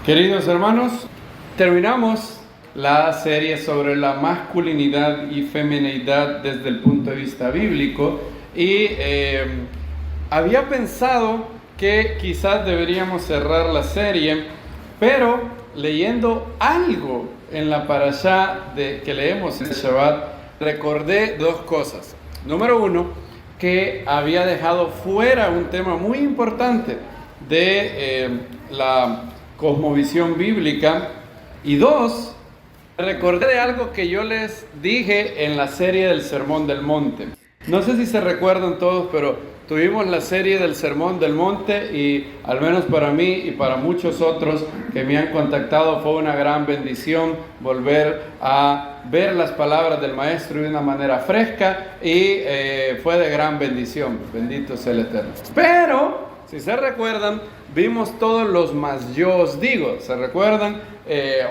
Queridos hermanos, terminamos la serie sobre la masculinidad y feminidad desde el punto de vista bíblico y había pensado que quizás deberíamos cerrar la serie, pero leyendo algo en la parashá que leemos en Shabbat, recordé dos cosas. Número uno, que había dejado fuera un tema muy importante de la cosmovisión bíblica. Y dos, recordé de algo que yo les dije en la serie del Sermón del Monte. No sé si se recuerdan todos, pero tuvimos la serie del Sermón del Monte y al menos para mí y para muchos otros que me han contactado fue una gran bendición volver a ver las palabras del Maestro de una manera fresca y fue de gran bendición. Bendito sea el Eterno. Pero, si se recuerdan, vimos todos los mas yo os digo. ¿Se recuerdan?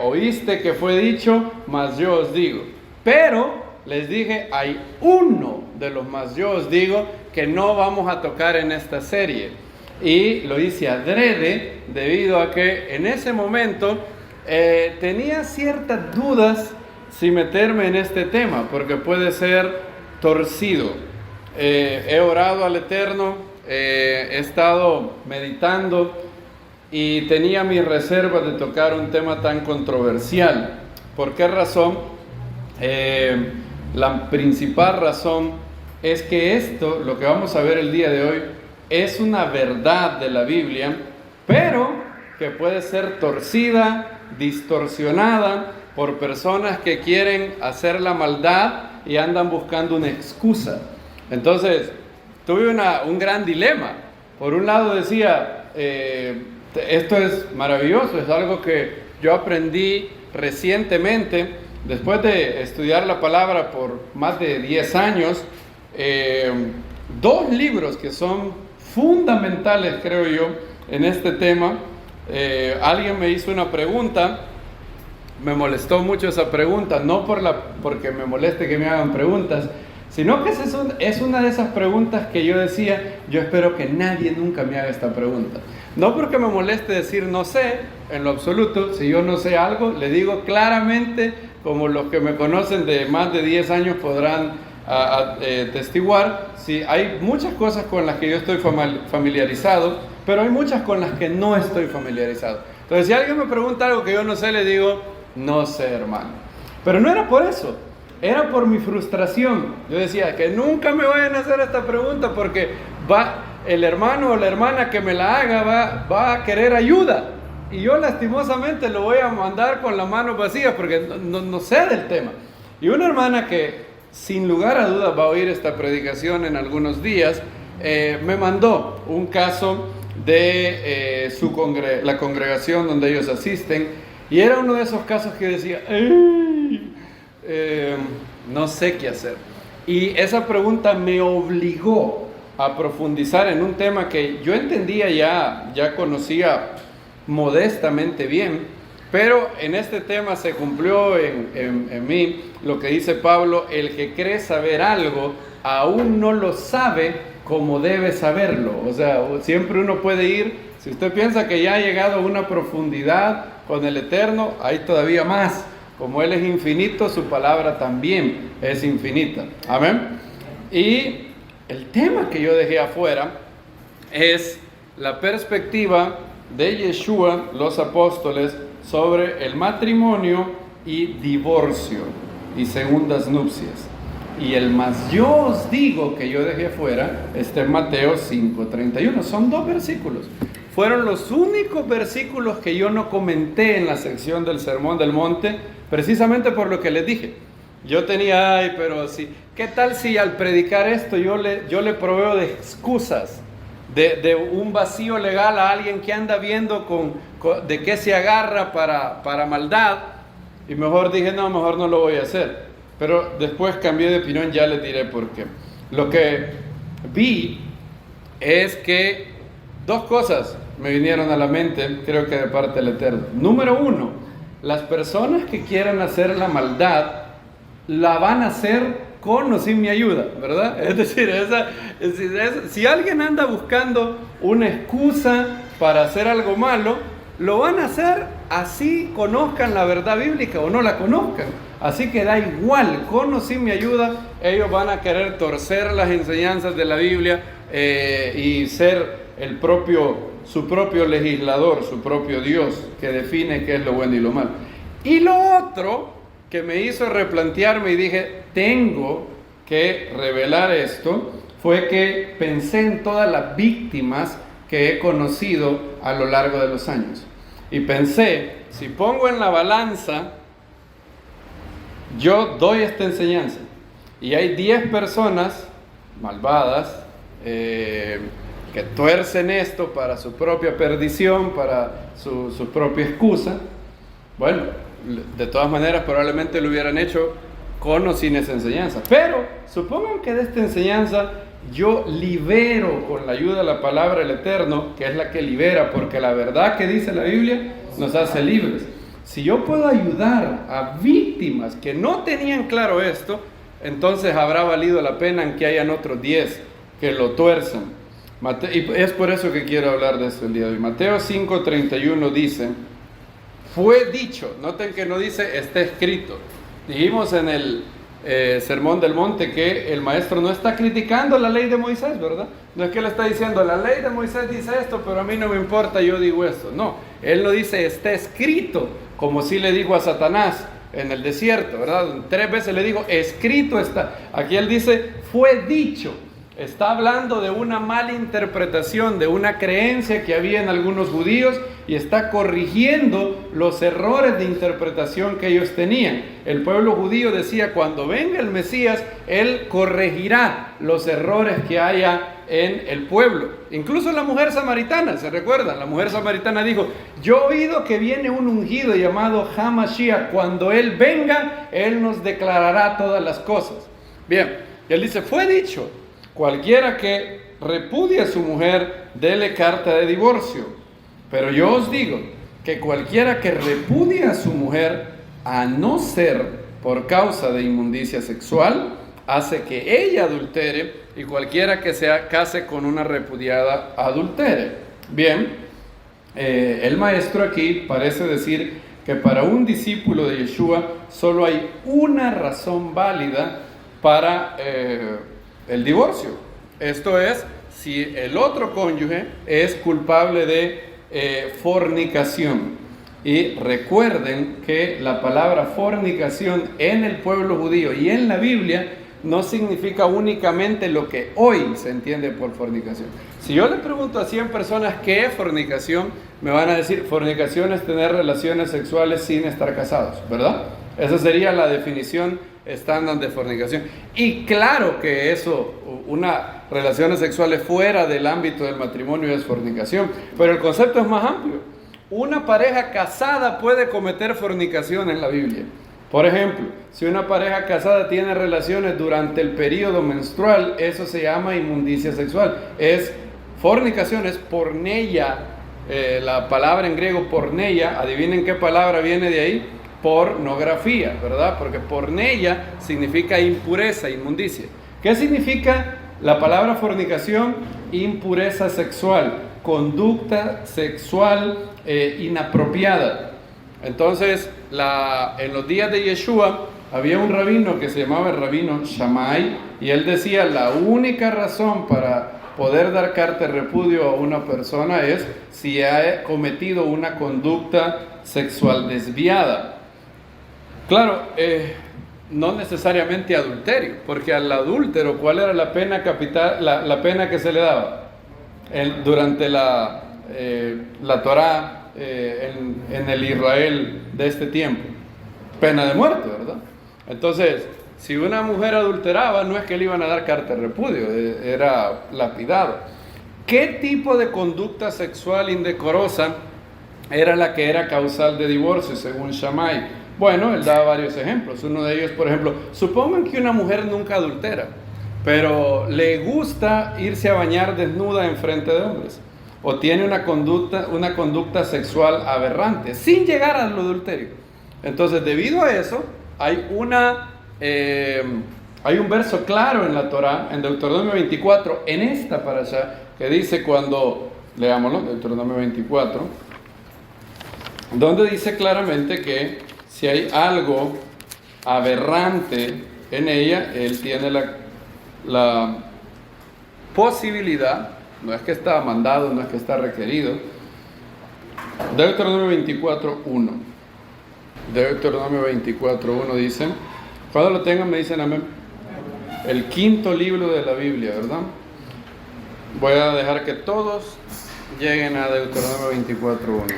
Oíste que fue dicho, mas yo os digo. Pero les dije, hay uno de los mas yo os digo que no vamos a tocar en esta serie. Y lo hice adrede debido a que en ese momento tenía ciertas dudas si meterme en este tema, porque puede ser torcido. He orado al Eterno, he estado meditando y tenía mis reservas de tocar un tema tan controversial. ¿Por qué razón? La principal razón es que esto, lo que vamos a ver el día de hoy, es una verdad de la Biblia, pero que puede ser torcida, distorsionada por personas que quieren hacer la maldad y andan buscando una excusa. Entonces, tuve un gran dilema. Por un lado decía, esto es maravilloso, es algo que yo aprendí recientemente, después de estudiar la palabra por más de 10 años, dos libros que son fundamentales, creo yo, en este tema. Alguien me hizo una pregunta, me molestó mucho esa pregunta, no porque me moleste que me hagan preguntas, sino que es una de esas preguntas que yo decía, yo espero que nadie nunca me haga esta pregunta. No porque me moleste decir no sé, en lo absoluto. Si yo no sé algo, le digo claramente, como los que me conocen de más de 10 años podrán testiguar. Sí, hay muchas cosas con las que yo estoy familiarizado, pero hay muchas con las que no estoy familiarizado. Entonces, si alguien me pregunta algo que yo no sé, le digo, no sé, hermano. Pero no era por eso, era por mi frustración. Yo decía, que nunca me vayan a hacer esta pregunta porque el hermano o la hermana que me la haga va a querer ayuda. Y yo lastimosamente lo voy a mandar con las manos vacías porque no sé del tema. Y una hermana que sin lugar a dudas va a oír esta predicación en algunos días, me mandó un caso de la congregación donde ellos asisten. Y era uno de esos casos que decía, no sé qué hacer. Y esa pregunta me obligó a profundizar en un tema que yo entendía ya conocía modestamente bien, pero en este tema se cumplió en mí lo que dice Pablo: el que cree saber algo aún no lo sabe como debe saberlo. O sea, siempre uno puede ir, si usted piensa que ya ha llegado a una profundidad con el Eterno, hay todavía más. Como Él es infinito, su palabra también es infinita. Amén. Y el tema que yo dejé afuera es la perspectiva de Yeshua, los apóstoles, sobre el matrimonio y divorcio y segundas nupcias. Y el mas yo os digo que yo dejé afuera está en Mateo 5:31. Son dos versículos. Fueron los únicos versículos que yo no comenté en la sección del Sermón del Monte, precisamente por lo que les dije. Yo tenía, pero sí, ¿qué tal si al predicar esto yo le proveo de excusas, de un vacío legal a alguien que anda viendo de qué se agarra para maldad? Y mejor dije, mejor no lo voy a hacer. Pero después cambié de opinión, ya les diré por qué. Lo que vi es que dos cosas me vinieron a la mente, creo que de parte del Eterno. Número uno, las personas que quieran hacer la maldad, la van a hacer con o sin mi ayuda, ¿verdad? Es decir, si alguien anda buscando una excusa para hacer algo malo, lo van a hacer así conozcan la verdad bíblica o no la conozcan. Así que da igual, con o sin mi ayuda, ellos van a querer torcer las enseñanzas de la Biblia y ser su propio legislador, su propio Dios, que define qué es lo bueno y lo malo. Y lo otro que me hizo replantearme y dije, tengo que revelar esto, fue que pensé en todas las víctimas que he conocido a lo largo de los años. Y pensé, si pongo en la balanza, yo doy esta enseñanza, y hay 10 personas malvadas, que tuercen esto para su propia perdición, para su propia excusa. Bueno, de todas maneras probablemente lo hubieran hecho con o sin esa enseñanza. Pero supongan que de esta enseñanza yo libero, con la ayuda de la palabra del Eterno, que es la que libera, porque la verdad que dice la Biblia nos hace libres. Si yo puedo ayudar a víctimas que no tenían claro esto, entonces habrá valido la pena en que hayan otros 10 que lo tuerzan. Y es por eso que quiero hablar de esto el día de hoy. Mateo 5:31 dice, fue dicho, noten que no dice está escrito. Dijimos en el Sermón del Monte que el maestro no está criticando la ley de Moisés, ¿verdad? No es que le está diciendo, la ley de Moisés dice esto, pero a mí no me importa, yo digo esto. No, él no dice está escrito, como sí le dijo a Satanás en el desierto, ¿verdad? 3 veces le dijo, escrito está. Aquí él dice, fue dicho. Está hablando de una mala interpretación, de una creencia que había en algunos judíos, y está corrigiendo los errores de interpretación que ellos tenían. El pueblo judío decía, cuando venga el Mesías, él corregirá los errores que haya en el pueblo. Incluso la mujer samaritana, ¿se recuerdan? La mujer samaritana dijo, yo he oído que viene un ungido llamado HaMashiach, cuando él venga, él nos declarará todas las cosas. Bien, él dice, fue dicho, cualquiera que repudie a su mujer, dele carta de divorcio. Pero yo os digo que cualquiera que repudie a su mujer, a no ser por causa de inmundicia sexual, hace que ella adultere, y cualquiera que se case con una repudiada adultere. Bien, el maestro aquí parece decir que para un discípulo de Yeshua solo hay una razón válida para el divorcio. Esto es, si el otro cónyuge es culpable de fornicación. Y recuerden que la palabra fornicación en el pueblo judío y en la Biblia no significa únicamente lo que hoy se entiende por fornicación. Si yo le pregunto a 100 personas qué es fornicación, me van a decir, fornicación es tener relaciones sexuales sin estar casados, ¿verdad? Esa sería la definición estándar de fornicación. Y claro que eso, una relaciones sexuales fuera del ámbito del matrimonio, es fornicación, pero el concepto es más amplio. Una pareja casada puede cometer fornicación en la Biblia. Por ejemplo, si una pareja casada tiene relaciones durante el periodo menstrual, eso se llama inmundicia sexual. Es fornicación, es porneia. La palabra en griego porneia, adivinen qué palabra viene de ahí. Pornografía, ¿verdad? Porque porneia significa impureza, inmundicia. ¿Qué significa la palabra fornicación? Impureza sexual, conducta sexual inapropiada. Entonces, en los días de Yeshua había un rabino que se llamaba el rabino Shammai, y él decía, la única razón para poder dar carta de repudio a una persona es si ha cometido una conducta sexual desviada. Claro, no necesariamente adulterio, porque al adúltero, ¿cuál era la pena capital, la pena que se le daba? Durante la Torá en el Israel de este tiempo, pena de muerte, ¿verdad? Entonces, si una mujer adulteraba, no es que le iban a dar carta de repudio, era lapidado. ¿Qué tipo de conducta sexual indecorosa era la que era causal de divorcio, según Shammai? Bueno, él daba varios ejemplos. Uno de ellos, por ejemplo, supongan que una mujer nunca adultera, pero le gusta irse a bañar desnuda en frente de hombres, o tiene una conducta sexual aberrante, sin llegar al adulterio. Entonces, debido a eso, hay un verso claro en la Torá, en Deuteronomio 24, en esta parashá, que dice cuando, leámoslo, Deuteronomio 24, donde dice claramente que si hay algo aberrante en ella, él tiene la posibilidad, no es que está mandado, no es que está requerido. Deuteronomio 24:1. Deuteronomio 24:1 dice, cuando lo tengan me dicen amén. El quinto libro de la Biblia, ¿verdad? Voy a dejar que todos lleguen a Deuteronomio 24:1.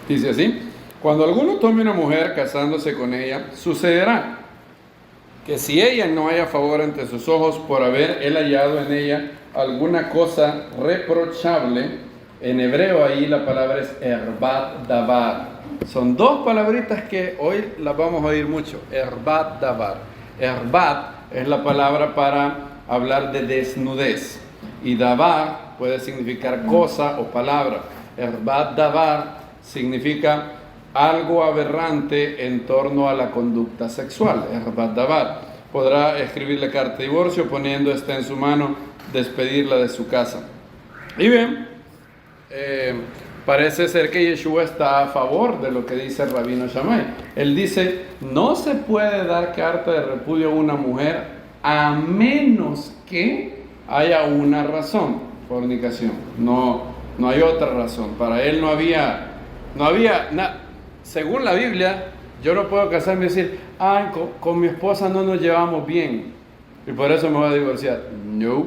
Dice así: cuando alguno tome una mujer casándose con ella, sucederá que si ella no haya favor ante sus ojos por haber él hallado en ella alguna cosa reprochable, en hebreo ahí la palabra es erbat davar. Son dos palabritas que hoy las vamos a oír mucho, erbat davar. Erbat es la palabra para hablar de desnudez y davar puede significar cosa o palabra. Erbat davar significa algo aberrante en torno a la conducta sexual. Erbat davar. Podrá escribirle carta de divorcio poniendo esta en su mano, despedirla de su casa. Y bien, parece ser que Yeshua está a favor de lo que dice el Rabino Shammai. Él dice, no se puede dar carta de repudio a una mujer a menos que haya una razón, fornicación. No hay otra razón. Para él no había según la Biblia, yo no puedo casarme y decir, con mi esposa no nos llevamos bien y por eso me voy a divorciar. No.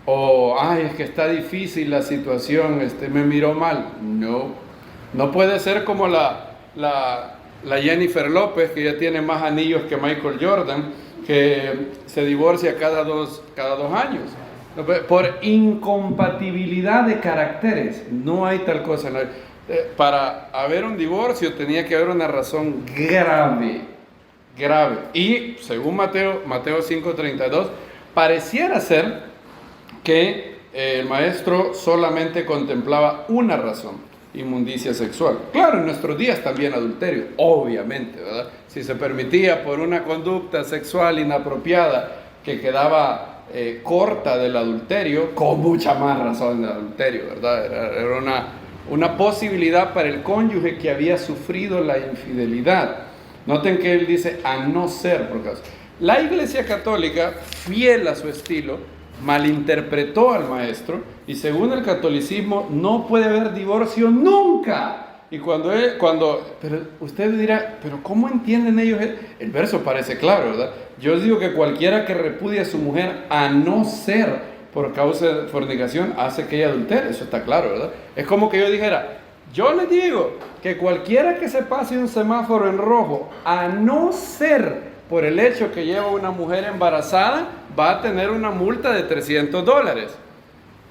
O, es que está difícil la situación, me miró mal. No puede ser como la Jennifer López, que ya tiene más anillos que Michael Jordan, que se divorcia cada dos años. Por incompatibilidad de caracteres, no hay tal cosa. Para haber un divorcio tenía que haber una razón grave. Y según Mateo 5:32, pareciera ser que el maestro solamente contemplaba una razón: inmundicia sexual. Claro, en nuestros días también adulterio, obviamente, ¿verdad? Si se permitía por una conducta sexual inapropiada que quedaba corta del adulterio, con mucha más razón del adulterio, ¿verdad? Era una posibilidad para el cónyuge que había sufrido la infidelidad. Noten que él dice, a no ser por causa. La Iglesia Católica, fiel a su estilo, malinterpretó al maestro, y según el catolicismo no puede haber divorcio nunca. Y pero usted dirá, pero ¿cómo entienden ellos? El verso parece claro, ¿verdad? Yo digo que cualquiera que repudie a su mujer a no ser por causa de fornicación hace que ella adultere. Eso está claro, ¿verdad? Es como que yo dijera, yo les digo que cualquiera que se pase un semáforo en rojo a no ser por el hecho que lleva una mujer embarazada, va a tener una multa de $300.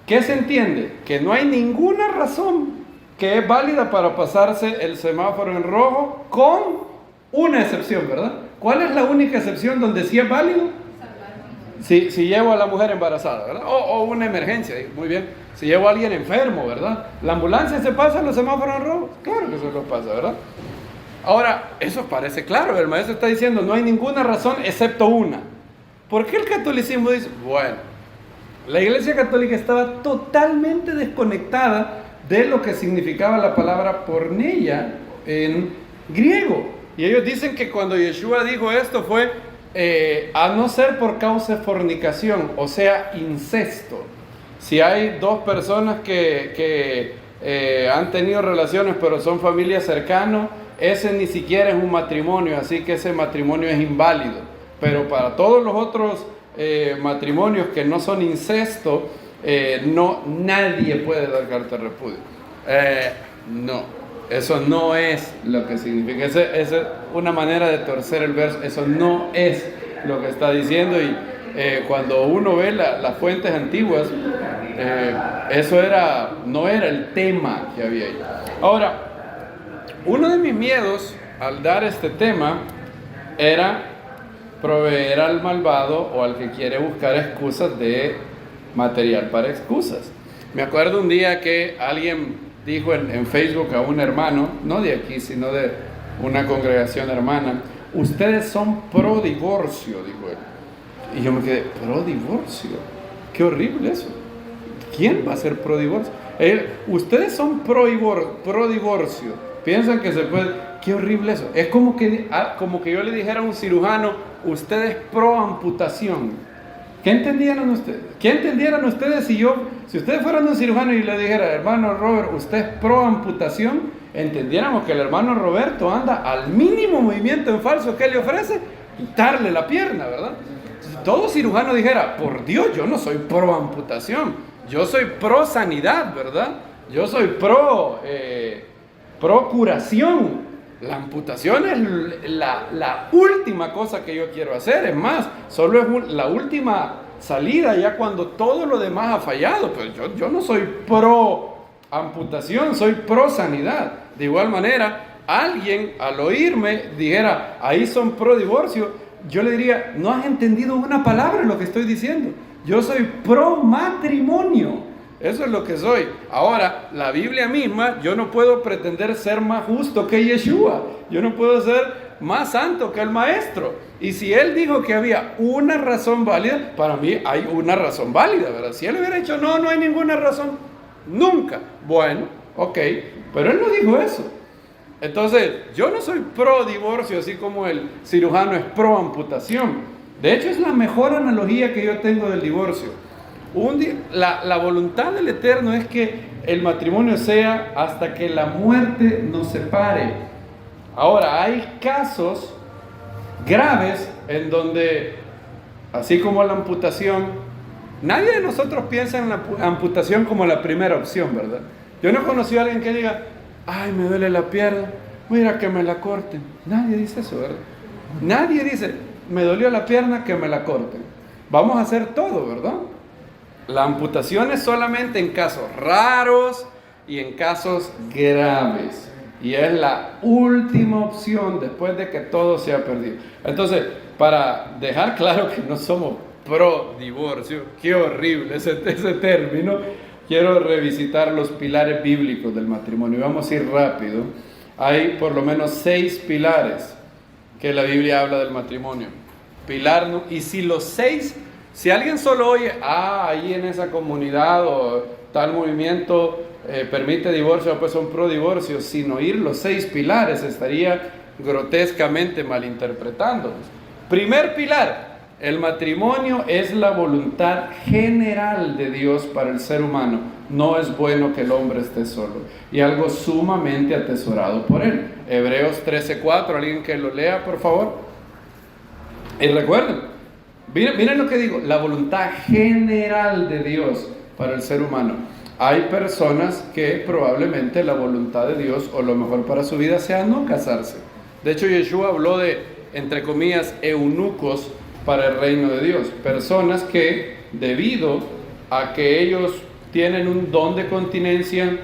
¿Qué se entiende? Que no hay ninguna razón que es válida para pasarse el semáforo en rojo, con una excepción, ¿verdad? ¿Cuál es la única excepción donde sí es válido? Si llevo a la mujer embarazada, ¿verdad? O una emergencia, muy bien. Si llevo a alguien enfermo, ¿verdad? ¿La ambulancia se pasa en los semáforos en rojo? Claro que eso lo pasa, ¿verdad? Ahora, eso parece claro. El maestro está diciendo, no hay ninguna razón excepto una. ¿Por qué el catolicismo dice? Bueno, la Iglesia Católica estaba totalmente desconectada de lo que significaba la palabra porneia en griego. Y ellos dicen que cuando Yeshua dijo esto fue a no ser por causa de fornicación, o sea, incesto. Si hay dos personas que han tenido relaciones pero son familias cercanas, ese ni siquiera es un matrimonio, así que ese matrimonio es inválido. Pero para todos los otros matrimonios que no son incesto, nadie puede dar carta de repudio. No. Eso no es lo que significa. Esa es una manera de torcer el verso. Eso no es lo que está diciendo. Y cuando uno ve las fuentes antiguas, eso no era el tema que había ahí. Ahora, uno de mis miedos al dar este tema era proveer al malvado o al que quiere buscar excusas de material para excusas. Me acuerdo un día que alguien dijo en Facebook a un hermano, no de aquí, sino de una congregación hermana, ustedes son pro divorcio, dijo él. Y yo me quedé, pro divorcio, qué horrible eso. ¿Quién va a ser pro divorcio? Ustedes son pro divorcio, piensan que se puede. Qué horrible eso. Es como que yo le dijera a un cirujano, usted es pro amputación. ¿Qué entendieran ustedes? ¿Qué entendieran ustedes si ustedes fueran un cirujano y le dijera, hermano Robert, usted es pro amputación? Entendiéramos que el hermano Roberto anda al mínimo movimiento en falso que le ofrece, quitarle la pierna, ¿verdad? Si todo cirujano dijera, por Dios, yo no soy pro amputación, yo soy pro sanidad, ¿verdad? Yo soy pro curación. La amputación es la última cosa que yo quiero hacer. Es más, solo es la última salida ya cuando todo lo demás ha fallado. Pero yo no soy pro amputación, soy pro sanidad. De igual manera, alguien al oírme dijera, ahí son pro divorcio, yo le diría, no has entendido una palabra en lo que estoy diciendo. Yo soy pro matrimonio. Eso es lo que soy. Ahora, la Biblia misma, yo no puedo pretender ser más justo que Yeshua. Yo no puedo ser más santo que el maestro. Y si él dijo que había una razón válida, para mí hay una razón válida, ¿verdad? Si él hubiera dicho, no hay ninguna razón, nunca. Bueno, ok, pero él no dijo eso. Entonces, yo no soy pro divorcio, así como el cirujano es pro amputación. De hecho, es la mejor analogía que yo tengo del divorcio. La voluntad del Eterno es que el matrimonio sea hasta que la muerte nos separe. Ahora, hay casos graves en donde, así como la amputación, nadie de nosotros piensa en la amputación como la primera opción, ¿verdad? Yo no he conocido a alguien que diga, ay, me duele la pierna, mira que me la corten. Nadie dice eso, ¿verdad? Nadie dice, me dolió la pierna, que me la corten. Vamos a hacer todo, ¿verdad? La amputación es solamente en casos raros y en casos graves. Y es la última opción después de que todo se ha perdido. Entonces, para dejar claro que no somos pro divorcio, qué horrible ese término, quiero revisitar los pilares bíblicos del matrimonio. Vamos a ir rápido. Hay por lo menos 6 pilares que la Biblia habla del matrimonio. Y si alguien solo oye, ahí en esa comunidad o tal movimiento permite divorcio, pues son pro divorcio, sin oír los 6 pilares, estaría grotescamente malinterpretándolos. Primer pilar, el matrimonio es la voluntad general de Dios para el ser humano. No es bueno que el hombre esté solo, y algo sumamente atesorado por él. Hebreos 13:4, alguien que lo lea, por favor. Y recuerden, miren lo que digo, la voluntad general de Dios para el ser humano. Hay personas que probablemente la voluntad de Dios o lo mejor para su vida sea no casarse. De hecho, Yeshua habló de, entre comillas, eunucos para el reino de Dios. Personas que, debido a que ellos tienen un don de continencia,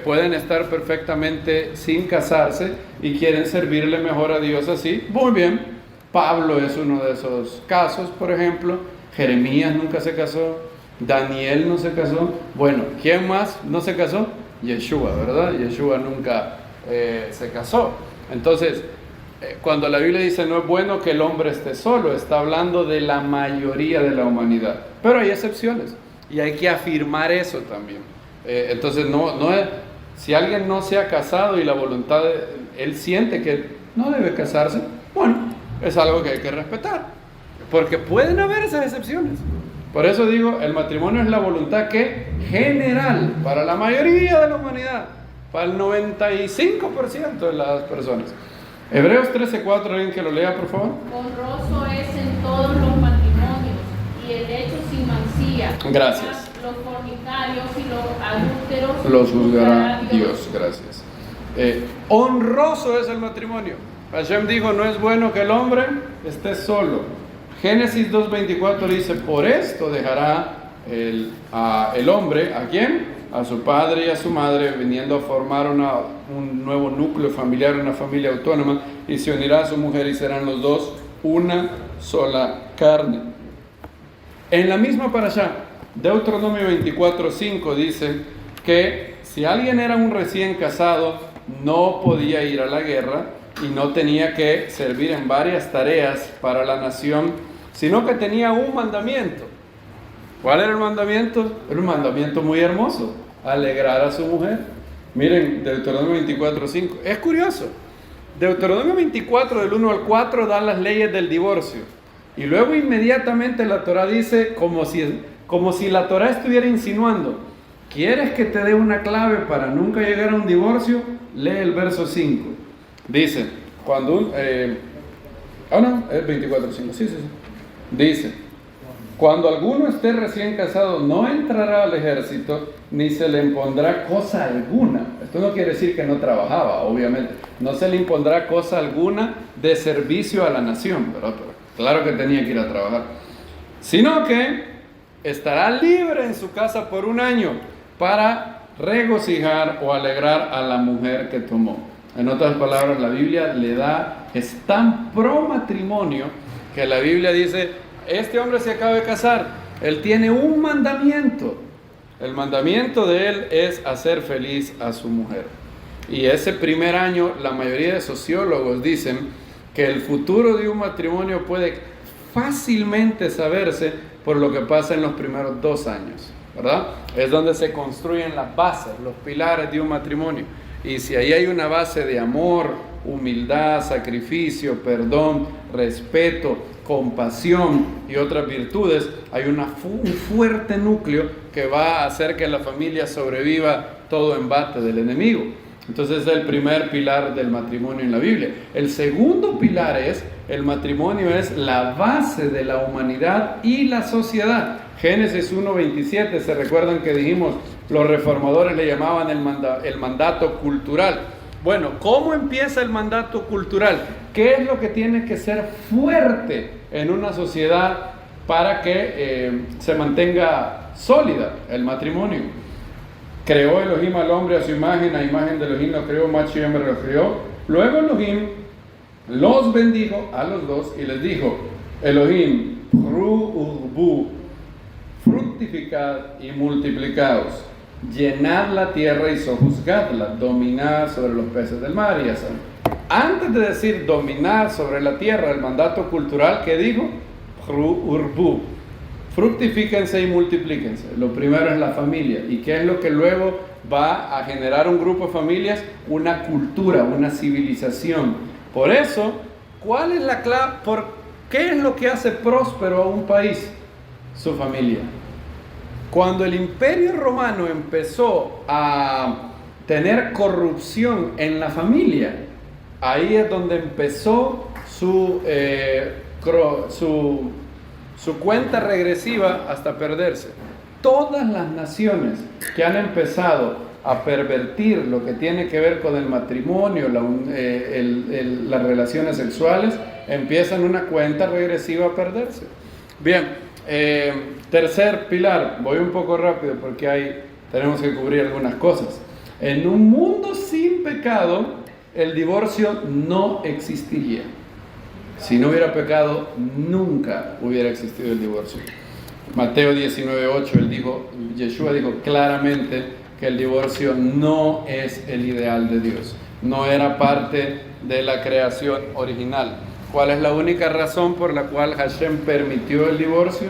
pueden estar perfectamente sin casarse y quieren servirle mejor a Dios así. Muy bien. Pablo es uno de esos casos, por ejemplo. Jeremías nunca se casó. Daniel no se casó. Bueno, ¿quién más no se casó? Yeshua, ¿verdad? Yeshua nunca se casó. Entonces, cuando la Biblia dice no es bueno que el hombre esté solo, está hablando de la mayoría de la humanidad. Pero hay excepciones y hay que afirmar eso también. Entonces, no es, si alguien no se ha casado y la voluntad, él siente que no debe casarse, bueno, es algo que hay que respetar, porque pueden haber esas excepciones. Por eso digo, el matrimonio es la voluntad que general para la mayoría de la humanidad, para el 95% de las personas. Hebreos 13:4, alguien que lo lea, por favor. Honroso es en todos los matrimonios y el hecho sin mancilla. Gracias. Los fornicarios y los adúlteros Los juzgará Dios. Gracias. Honroso es el matrimonio. Hashem dijo, no es bueno que el hombre esté solo. Génesis 2:24 dice, por esto dejará el hombre, ¿a quién? A su padre y a su madre, viniendo a formar un nuevo núcleo familiar, una familia autónoma, y se unirá a su mujer y serán los dos una sola carne. En la misma parashá, Deuteronomio 24:5 dice que si alguien era un recién casado, no podía ir a la guerra y no tenía que servir en varias tareas para la nación, sino que tenía un mandamiento. ¿Cuál era el mandamiento? Era un mandamiento muy hermoso. alegrar a su mujer. Miren, Deuteronomio 24:5. Es curioso. Deuteronomio 24, del 1 al 4, da las leyes del divorcio. Y luego inmediatamente la Torah dice, como si la Torah estuviera insinuando, ¿quieres que te dé una clave para nunca llegar a un divorcio? Lee el verso 5. Dice, cuando es 24:5, sí. Dice, cuando alguno esté recién casado, no entrará al ejército, ni se le impondrá cosa alguna. Esto no quiere decir que no trabajaba, obviamente. No se le impondrá cosa alguna de servicio a la nación, pero claro que tenía que ir a trabajar. Sino que estará libre en su casa por un año para regocijar o alegrar a la mujer que tomó. En otras palabras, la Biblia es tan pro matrimonio que la Biblia dice, este hombre se acaba de casar, él tiene un mandamiento. El mandamiento de él es hacer feliz a su mujer. Y ese primer año, la mayoría de sociólogos dicen que el futuro de un matrimonio puede fácilmente saberse por lo que pasa en los primeros 2 años, ¿verdad? Es donde se construyen las bases, los pilares de un matrimonio. Y si ahí hay una base de amor, humildad, sacrificio, perdón, respeto, compasión y otras virtudes, hay un fuerte núcleo que va a hacer que la familia sobreviva todo embate del enemigo. Entonces es el primer pilar del matrimonio en la Biblia. El segundo pilar es, el matrimonio es la base de la humanidad y la sociedad. Génesis 1:27, ¿se recuerdan que dijimos, los reformadores le llamaban el mandato cultural? Bueno, ¿cómo empieza el mandato cultural? ¿Qué es lo que tiene que ser fuerte en una sociedad para que se mantenga sólida el matrimonio? Creó Elohim al hombre a su imagen, a imagen de Elohim lo creó, macho y hembra lo creó. Luego Elohim los bendijo a los dos y les dijo, Elohim, fructificad y multiplicaos, llenad la tierra y sojuzgadla, dominad sobre los peces del mar y así. Antes de decir dominar sobre la tierra, el mandato cultural, ¿qué dijo? Fructifíquense y multiplíquense. Lo primero es la familia. ¿Y qué es lo que luego va a generar un grupo de familias? Una cultura, una civilización. Por eso, ¿cuál es la clave? ¿Qué es lo que hace próspero a un país? Su familia. Cuando el Imperio Romano empezó a tener corrupción en la familia, ahí es donde empezó su cuenta regresiva hasta perderse. Todas las naciones que han empezado a pervertir lo que tiene que ver con el matrimonio, las relaciones sexuales, empiezan una cuenta regresiva a perderse. Bien, tercer pilar, voy un poco rápido porque tenemos que cubrir algunas cosas. En un mundo sin pecado, el divorcio no existiría. Si no hubiera pecado, nunca hubiera existido el divorcio. Mateo 19:8, Yeshua dijo claramente que el divorcio no es el ideal de Dios. No era parte de la creación original. ¿Cuál es la única razón por la cual Hashem permitió el divorcio?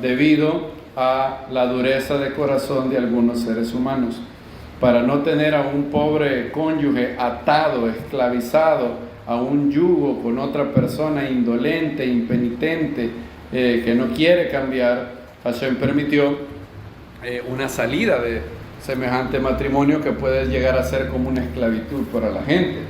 Debido a la dureza de corazón de algunos seres humanos. Para no tener a un pobre cónyuge atado, esclavizado, a un yugo con otra persona indolente, impenitente, que no quiere cambiar, Hashem permitió una salida de semejante matrimonio que puede llegar a ser como una esclavitud para la gente.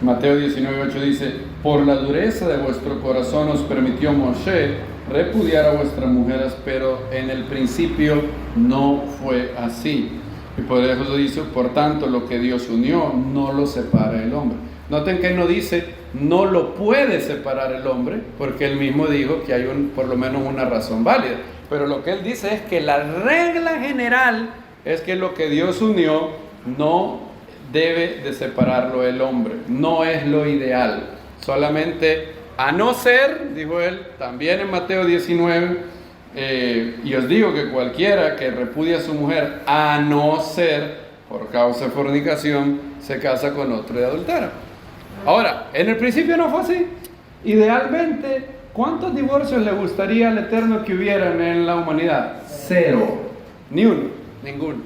Mateo 19:8 dice, por la dureza de vuestro corazón os permitió Moshe repudiar a vuestras mujeres, pero en el principio no fue así. Y por eso dice, por tanto, lo que Dios unió, no lo separa el hombre. Noten que no dice, no lo puede separar el hombre, porque él mismo dijo que hay por lo menos una razón válida. Pero lo que él dice es que la regla general es que lo que Dios unió no debe de separarlo el hombre. No es lo ideal. Solamente, a no ser, dijo él, también en Mateo 19, y os digo que cualquiera que repudia a su mujer, a no ser por causa de fornicación, se casa con otro y adultera. Ahora, en el principio no fue así. Idealmente, ¿cuántos divorcios le gustaría al Eterno que hubieran en la humanidad? 0. Ni uno, ninguno.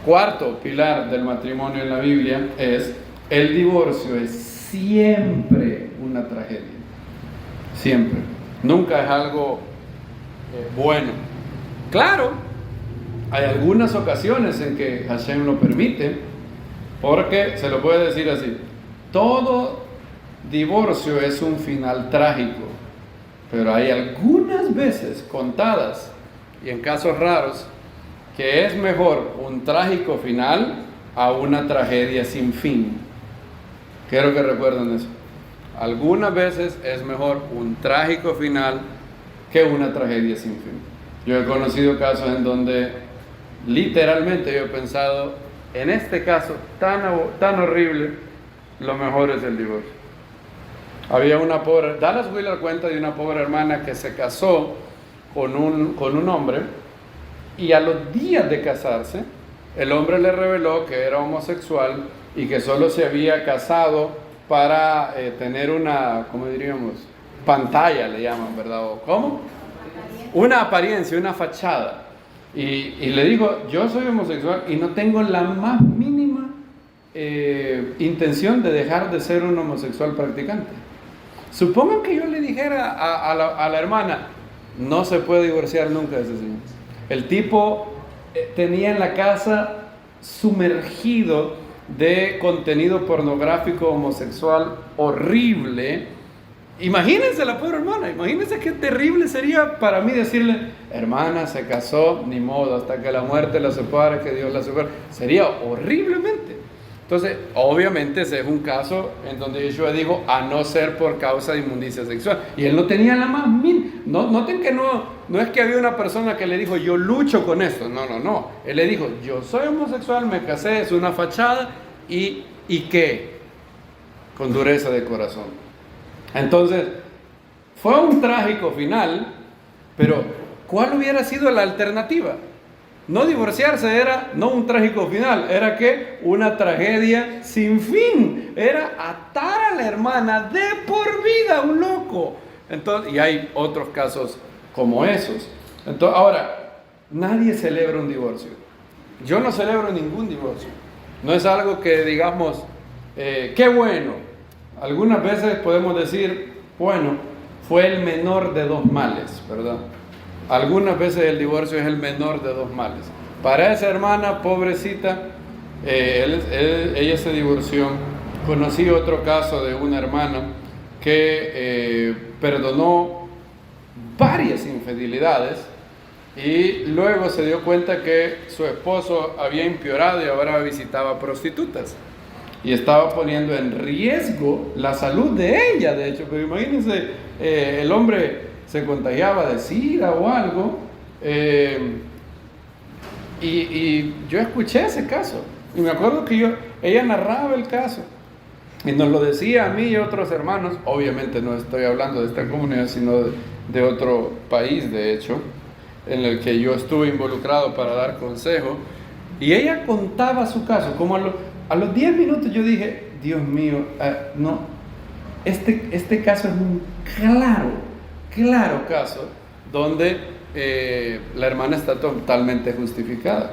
cuarto pilar del matrimonio en la Biblia es: el divorcio es siempre una tragedia. Siempre. Nunca es algo bueno. Claro, hay algunas ocasiones en que Hashem lo permite, porque se lo puede decir así: todo divorcio es un final trágico, pero hay algunas veces contadas y en casos raros que es mejor un trágico final a una tragedia sin fin. Quiero que recuerden eso. Algunas veces es mejor un trágico final que una tragedia sin fin. Yo he conocido casos en donde literalmente yo he pensado: en este caso tan horrible, lo mejor es el divorcio. Había una pobre, Dallas Willard cuenta de una pobre hermana que se casó con un hombre, y a los días de casarse, el hombre le reveló que era homosexual y que solo se había casado para tener una, ¿cómo diríamos? Pantalla le llaman, ¿verdad? ¿O cómo? Una apariencia, una fachada. Y le dijo: yo soy homosexual y no tengo la más mínima intención de dejar de ser un homosexual practicante. Supongan que yo le dijera a la hermana: no se puede divorciar nunca de ese señor. El tipo tenía en la casa sumergido de contenido pornográfico homosexual horrible. Imagínense la pobre hermana, imagínense qué terrible sería para mí decirle: hermana, se casó, ni modo, hasta que la muerte la separe, que Dios la separe. Sería horriblemente. Entonces, obviamente ese es un caso en donde Yeshua dijo: a no ser por causa de inmundicia sexual. Y él no tenía la más mínima. Noten que no es que había una persona que le dijo: yo lucho con esto. No. Él le dijo: yo soy homosexual, me casé, es una fachada. ¿Y qué? Con dureza de corazón. Entonces, fue un trágico final, pero ¿cuál hubiera sido la alternativa? No divorciarse era no un trágico final, era que una tragedia sin fin, era atar a la hermana de por vida, un loco. Entonces, y hay otros casos como esos. Entonces, ahora, nadie celebra un divorcio. Yo no celebro ningún divorcio. No es algo que digamos, qué bueno. Algunas veces podemos decir: bueno, fue el menor de dos males, ¿verdad? Algunas veces el divorcio es el menor de dos males. Para esa hermana, pobrecita, ella se divorció. Conocí otro caso de una hermana que perdonó varias infidelidades y luego se dio cuenta que su esposo había empeorado y ahora visitaba prostitutas. Y estaba poniendo en riesgo la salud de ella, de hecho. Pero imagínense, el hombre se contagiaba de SIDA o algo, y yo escuché ese caso, y me acuerdo que ella narraba el caso, y nos lo decía a mí y a otros hermanos. Obviamente no estoy hablando de esta comunidad, sino de otro país, de hecho, en el que yo estuve involucrado para dar consejo, y ella contaba su caso. Como a los 10 minutos yo dije: Dios mío, no, este caso es un claro caso donde la hermana está totalmente justificada.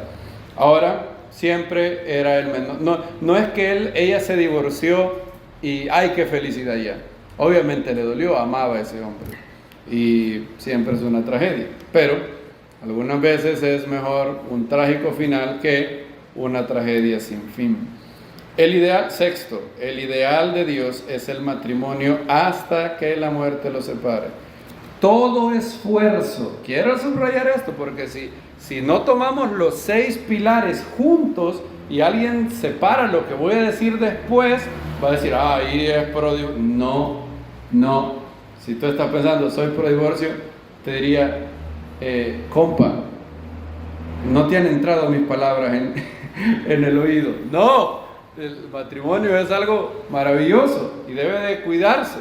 Ahora, siempre era el menor. No es que ella se divorció y ¡ay, qué felicidad ya! Obviamente le dolió, amaba a ese hombre y siempre es una tragedia. Pero algunas veces es mejor un trágico final que una tragedia sin fin. El ideal de Dios es el matrimonio hasta que la muerte los separe. Todo esfuerzo, quiero subrayar esto, porque si no tomamos los 6 pilares juntos y alguien separa lo que voy a decir después, va a decir: ahí es pro divorcio. No. Si tú estás pensando: soy pro divorcio, te diría: compa, no te han entrado mis palabras en el oído. No. El matrimonio es algo maravilloso y debe de cuidarse.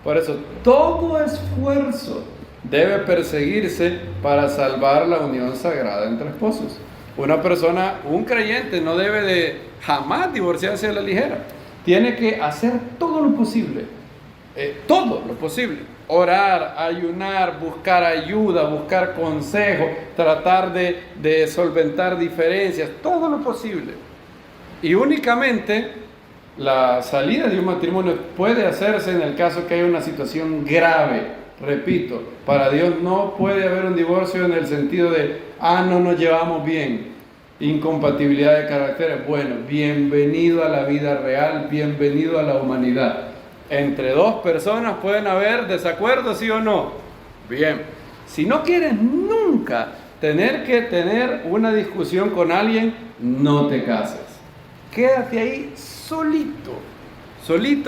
Por eso, todo esfuerzo debe perseguirse para salvar la unión sagrada entre esposos. Un creyente no debe de jamás divorciarse a la ligera. Tiene que hacer todo lo posible todo lo posible. Orar, ayunar, buscar ayuda, buscar consejo, tratar de solventar diferencias, todo lo posible. Y únicamente la salida de un matrimonio puede hacerse en el caso que haya una situación grave. Repito, para Dios no puede haber un divorcio en el sentido de, no nos llevamos bien, incompatibilidad de caracteres. Bueno, bienvenido a la vida real, bienvenido a la humanidad. Entre dos personas pueden haber desacuerdos, ¿sí o no? Bien, si no quieres nunca tener que tener una discusión con alguien, no te cases. Quédate ahí solito,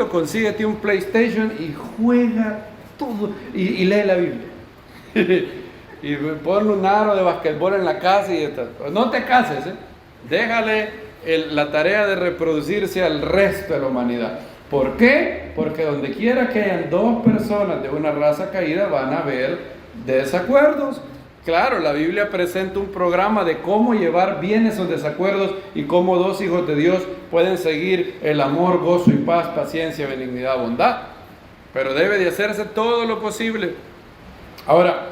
consíguete un PlayStation y juega todo, y lee la Biblia. Y ponle un aro de basquetbol en la casa y no te cases, déjale la tarea de reproducirse al resto de la humanidad. ¿Por qué? Porque donde quiera que hayan dos personas de una raza caída van a haber desacuerdos. Claro, la Biblia presenta un programa de cómo llevar bien esos desacuerdos y cómo dos hijos de Dios pueden seguir el amor, gozo y paz, paciencia, benignidad, bondad. Pero debe de hacerse todo lo posible. Ahora,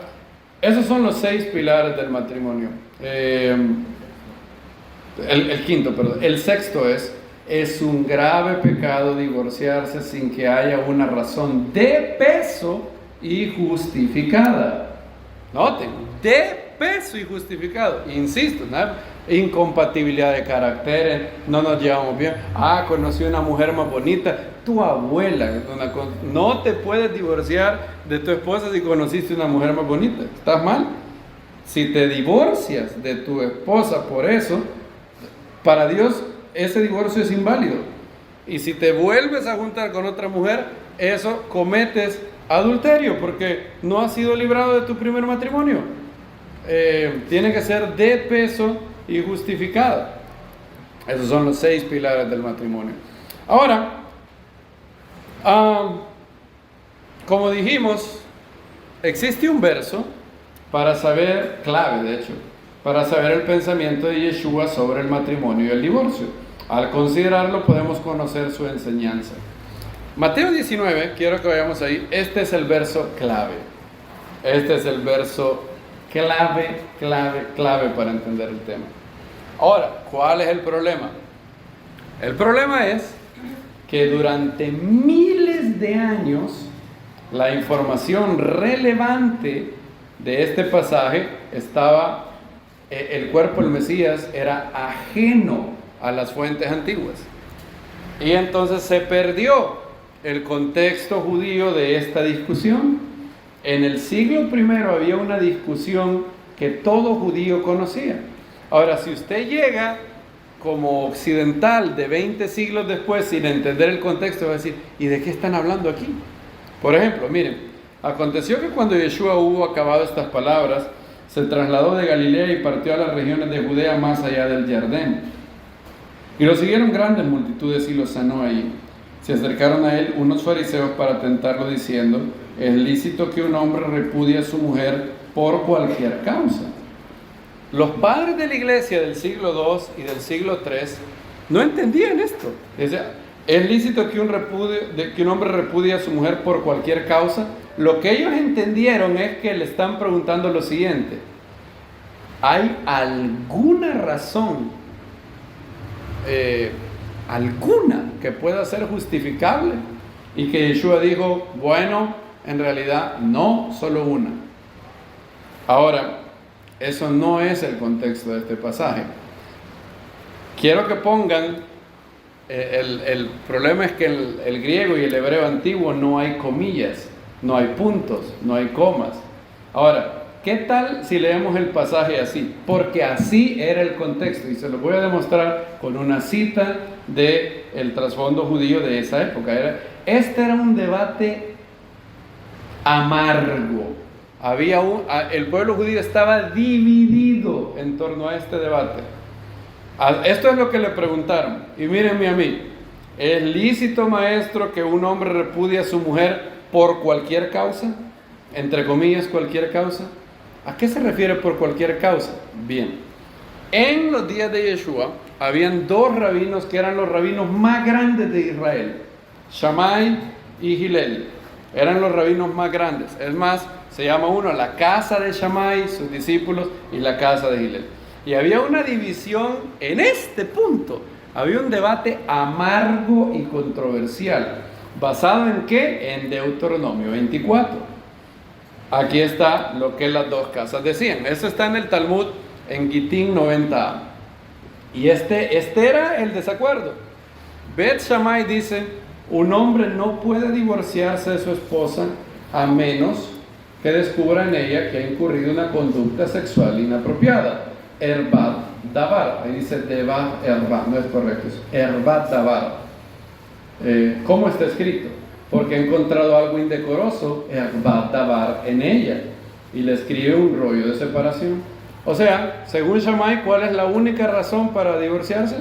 esos son los 6 pilares del matrimonio. El quinto, perdón. El sexto es un grave pecado divorciarse sin que haya una razón de peso y justificada. Noten, de peso y justificado. Insisto, incompatibilidad de caracteres, no nos llevamos bien. Conocí una mujer más bonita. Tu abuela, no te puedes divorciar de tu esposa si conociste una mujer más bonita. ¿Estás mal? Si te divorcias de tu esposa por eso, para Dios ese divorcio es inválido. Y si te vuelves a juntar con otra mujer, eso cometes adulterio porque no has sido librado de tu primer matrimonio. Tiene que ser de peso y justificado. Esos son los 6 pilares del matrimonio. Ahora, como dijimos, existe un verso para saber, clave de hecho, para saber el pensamiento de Yeshua sobre el matrimonio y el divorcio. Al considerarlo podemos conocer su enseñanza. Mateo 19, quiero que vayamos ahí. Este es el verso clave. Este es el verso clave para entender el tema. Ahora, ¿cuál es el problema? El problema es que durante miles de años la información relevante de este pasaje estaba, el cuerpo del Mesías era ajeno a las fuentes antiguas. Y entonces se perdió el contexto judío de esta discusión. En el siglo I había una discusión que todo judío conocía. Ahora, si usted llega como occidental de 20 siglos después sin entender el contexto, va a decir, ¿y de qué están hablando aquí? Por ejemplo, miren, aconteció que cuando Yeshua hubo acabado estas palabras, se trasladó de Galilea y partió a las regiones de Judea más allá del Jordán. Y lo siguieron grandes multitudes y lo sanó allí. Se acercaron a él unos fariseos para tentarlo diciendo, ¿es lícito que un hombre repudie a su mujer por cualquier causa? Los padres de la iglesia del siglo II y del siglo III no entendían esto. ¿Es lícito que un hombre repudie a su mujer por cualquier causa? Lo que ellos entendieron es que le están preguntando lo siguiente: ¿hay alguna razón, alguna que pueda ser justificable? Y que Yeshua dijo, bueno, en realidad no, solo una. Ahora, eso no es el contexto de este pasaje. Quiero que pongan, el problema es que en el griego y el hebreo antiguo no hay comillas, no hay puntos, no hay comas. Ahora, ¿qué tal si leemos el pasaje así? Porque así era el contexto, y se lo voy a demostrar con una cita del trasfondo judío de esa época. Este era un debate amargo. El pueblo judío estaba dividido en torno a este debate. Esto es lo que le preguntaron. Y mírenme a mí. ¿Es lícito, maestro, que un hombre repudie a su mujer por cualquier causa? Entre comillas, cualquier causa. ¿A qué se refiere por cualquier causa? Bien. En los días de Yeshua, habían 2 rabinos que eran los rabinos más grandes de Israel, Shammai y Hillel. Eran los rabinos más grandes. Es más, se llama uno la casa de Shammai, sus discípulos, y la casa de Hillel. Y había una división en este punto. Había un debate amargo y controversial. ¿Basado en qué? En Deuteronomio 24. Aquí está lo que las dos casas decían. Eso está en el Talmud, en Gitín 90a. Y este era el desacuerdo. Bet Shammai dice: un hombre no puede divorciarse de su esposa a menos que descubra en ella que ha incurrido en una conducta sexual inapropiada. Erbat davar. Ahí dice deva erbat, no es correcto, es erbat davar. ¿Cómo está escrito? Porque ha encontrado algo indecoroso, erbat davar, en ella, y le escribe un rollo de separación. O sea, según Shammai, ¿cuál es la única razón para divorciarse?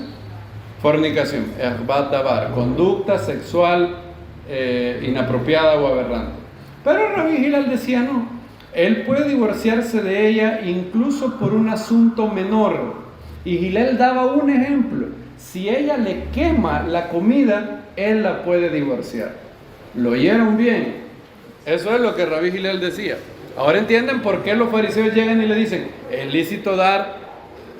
Fornicación, erbat davar, conducta sexual inapropiada o aberrante. Pero Rabbi Hillel decía no, él puede divorciarse de ella incluso por un asunto menor. Y Hillel daba un ejemplo: si ella le quema la comida, él la puede divorciar. ¿Lo oyeron bien? Eso es lo que Rabbi Hillel decía. Ahora entienden por qué los fariseos llegan y le dicen: es lícito dar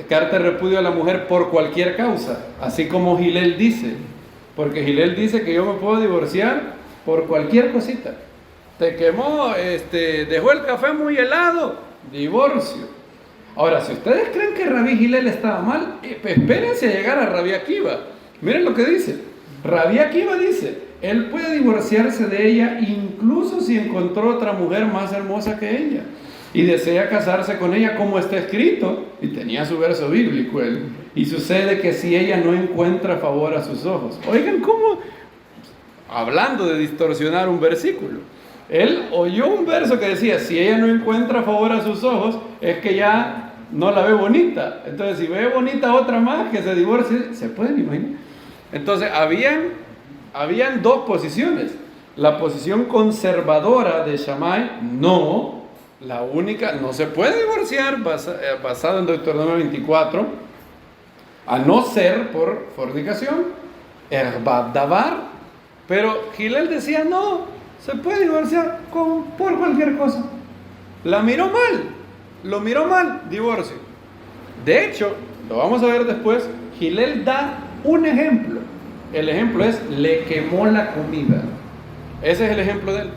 carta de repudio a la mujer por cualquier causa, así como Hillel dice, porque Hillel dice que yo me puedo divorciar por cualquier cosita. Te quemó, dejó el café muy helado, divorcio. Ahora, si ustedes creen que Rabbi Hillel estaba mal, espérense a llegar a Rabbi Akiva. Miren lo que dice. Rabbi Akiva dice: él puede divorciarse de ella incluso si encontró otra mujer más hermosa que ella y desea casarse con ella, como está escrito, y tenía su verso bíblico él. Y sucede que si ella no encuentra favor a sus ojos. Oigan cómo, hablando de distorsionar un versículo, él oyó un verso que decía: si ella no encuentra favor a sus ojos, es que ya no la ve bonita. Entonces, si ve bonita otra más que se divorcie, ¿se pueden imaginar? Entonces, habían dos posiciones. La posición conservadora de Shammai: no, la única, no se puede divorciar, basado en Deuteronomio 24, a no ser por fornicación, erbat davar. Pero Hillel decía: no, se puede divorciar por cualquier cosa. La miró mal, lo miró mal, divorcio. De hecho, lo vamos a ver después, Hillel da un ejemplo. El ejemplo es: le quemó la comida. Ese es el ejemplo de él.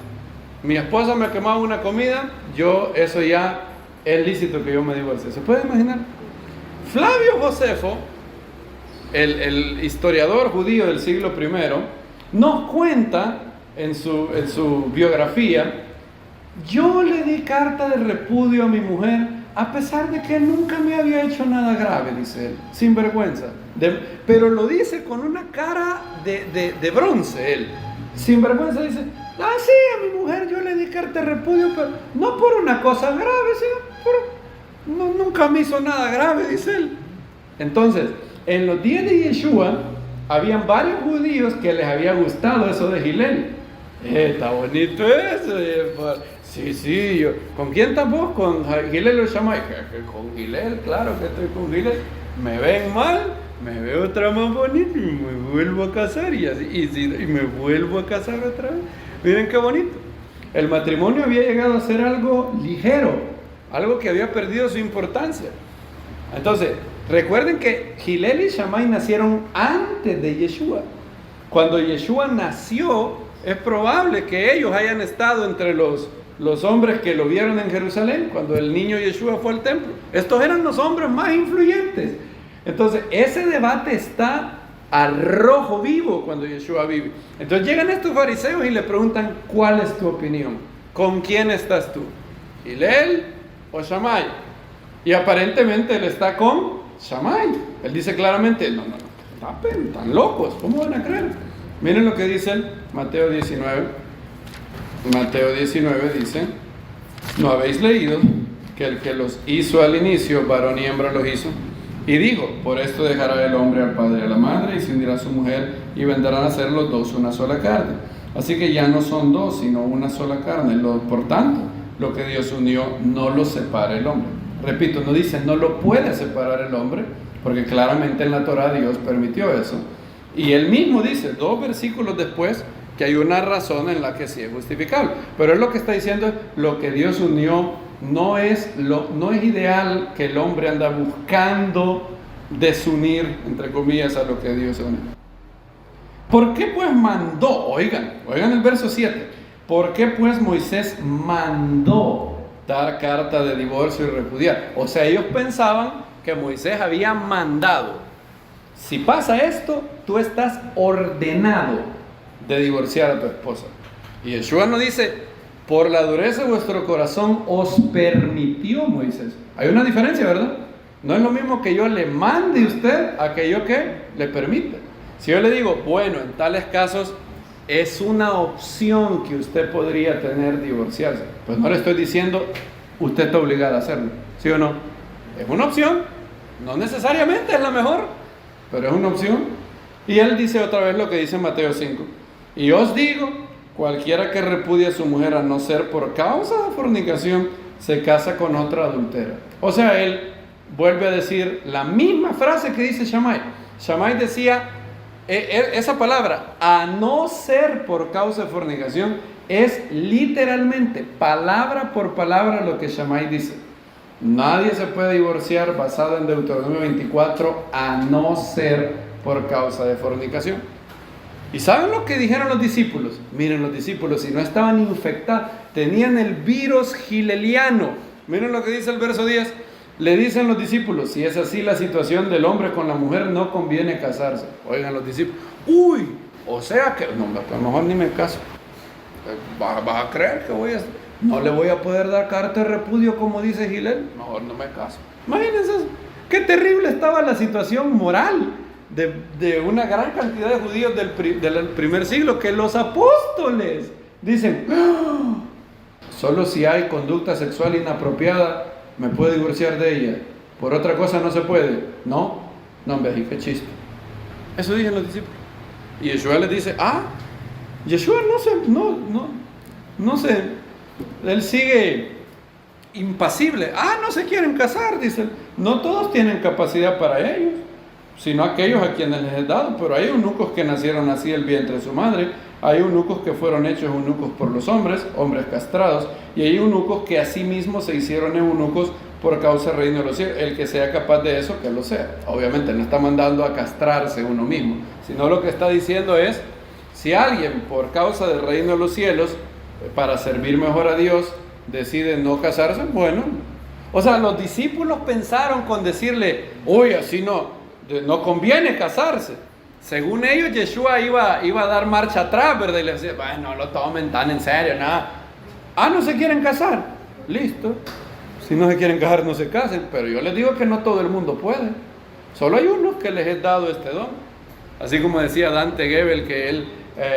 Mi esposa me quemaba una comida, eso ya es lícito que yo me divorcie. ¿Se puede imaginar? Flavio Josefo, el historiador judío del siglo I, nos cuenta en su biografía: yo le di carta de repudio a mi mujer a pesar de que él nunca me había hecho nada grave, dice él, sin vergüenza. Pero lo dice con una cara de bronce él. Sin vergüenza dice: sí, a mi mujer yo le di carta de repudio, pero no por una cosa grave, sino nunca me hizo nada grave, dice él. Entonces, en los días de Yeshua, habían varios judíos que les había gustado eso de Hillel. Está bonito eso. Sí, yo. ¿Con quién estás vos? ¿Con Hillel o Shammai? Con Hillel, claro que estoy con Hillel. Me ven mal, me veo otra más bonita y me vuelvo a casar y así, y me vuelvo a casar otra vez. Miren qué bonito. El matrimonio había llegado a ser algo ligero, algo que había perdido su importancia. Entonces, recuerden que Hillel y Shammai nacieron antes de Yeshua. Cuando Yeshua nació, es probable que ellos hayan estado entre los hombres que lo vieron en Jerusalén, cuando el niño Yeshua fue al templo. Estos eran los hombres más influyentes. Entonces, ese debate está al rojo vivo cuando Yeshua vive. Entonces llegan estos fariseos y le preguntan: ¿cuál es tu opinión? ¿Con quién estás tú? ¿Hillel o Shammai? Y aparentemente él está con Shammai. Él dice claramente: no, están locos, ¿cómo van a creer? Miren lo que dice él, Mateo 19. Mateo 19 dice: ¿no habéis leído que el que los hizo al inicio, varón y hembra los hizo? Y dijo: por esto dejará el hombre al padre y a la madre, y se unirá a su mujer, y vendrán a ser los dos una sola carne. Así que ya no son dos, sino una sola carne. Por tanto, lo que Dios unió, no lo separa el hombre. Repito, no dice no lo puede separar el hombre, porque claramente en la Torah Dios permitió eso. Y él mismo dice, 2 versículos después, que hay una razón en la que sí es justificable. Pero es lo que está diciendo, lo que Dios unió no es ideal que el hombre anda buscando desunir, entre comillas, a lo que Dios unió. ¿Por qué pues mandó? Oigan el verso 7. ¿Por qué pues Moisés mandó dar carta de divorcio y repudiar? O sea, ellos pensaban que Moisés había mandado: si pasa esto, tú estás ordenado de divorciar a tu esposa. Y Yeshua nos dice: por la dureza de vuestro corazón os permitió Moisés. Hay una diferencia, ¿verdad? No es lo mismo que yo le mande a usted a que yo que le permita. Si yo le digo, bueno, en tales casos es una opción que usted podría tener divorciarse, pues no le estoy diciendo usted está obligado a hacerlo, ¿sí o no? Es una opción, no necesariamente es la mejor, pero es una opción. Y él dice otra vez lo que dice en Mateo 5: y os digo, cualquiera que repudie a su mujer a no ser por causa de fornicación, se casa con otra adúltera. O sea, él vuelve a decir la misma frase que dice Shammai. Shammai decía, esa palabra, a no ser por causa de fornicación, es literalmente, palabra por palabra, lo que Shammai dice. Nadie se puede divorciar basado en Deuteronomio 24 a no ser por causa de fornicación. ¿Y saben lo que dijeron los discípulos? Miren, los discípulos, si no estaban infectados, tenían el virus gileliano. Miren lo que dice el verso 10. Le dicen los discípulos: si es así la situación del hombre con la mujer, no conviene casarse. Oigan los discípulos: uy, o sea que, no, a lo mejor ni me caso. ¿Vas a creer que no le voy a poder dar carta de repudio como dice Gilel? Mejor no me caso. Imagínense eso. Qué terrible estaba la situación moral de una gran cantidad de judíos del primer siglo, que los apóstoles dicen: ¡oh! Solo si hay conducta sexual inapropiada me puedo divorciar de ella, por otra cosa no se puede. No, hombre, qué chiste. Eso dicen los discípulos. Y Yeshua les dice: Yeshua no sé, él sigue impasible. No se quieren casar, dice. No todos tienen capacidad para ellos, sino aquellos a quienes les he dado. Pero hay eunucos que nacieron así del vientre de su madre, hay eunucos que fueron hechos eunucos por los hombres castrados, y hay eunucos que a sí mismos se hicieron eunucos por causa del reino de los cielos. El que sea capaz de eso, que lo sea. Obviamente no está mandando a castrarse uno mismo, sino lo que está diciendo es: si alguien por causa del reino de los cielos, para servir mejor a Dios, decide no casarse, bueno. O sea, los discípulos pensaron con decirle: uy, así no conviene casarse. Según ellos, Yeshua iba a dar marcha atrás, ¿verdad? Y les decía: bueno, no lo tomen tan en serio, nada. ¿No se quieren casar? Listo. Si no se quieren casar, no se casen. Pero yo les digo que no todo el mundo puede. Solo hay unos que les he dado este don. Así como decía Dante Gebel, que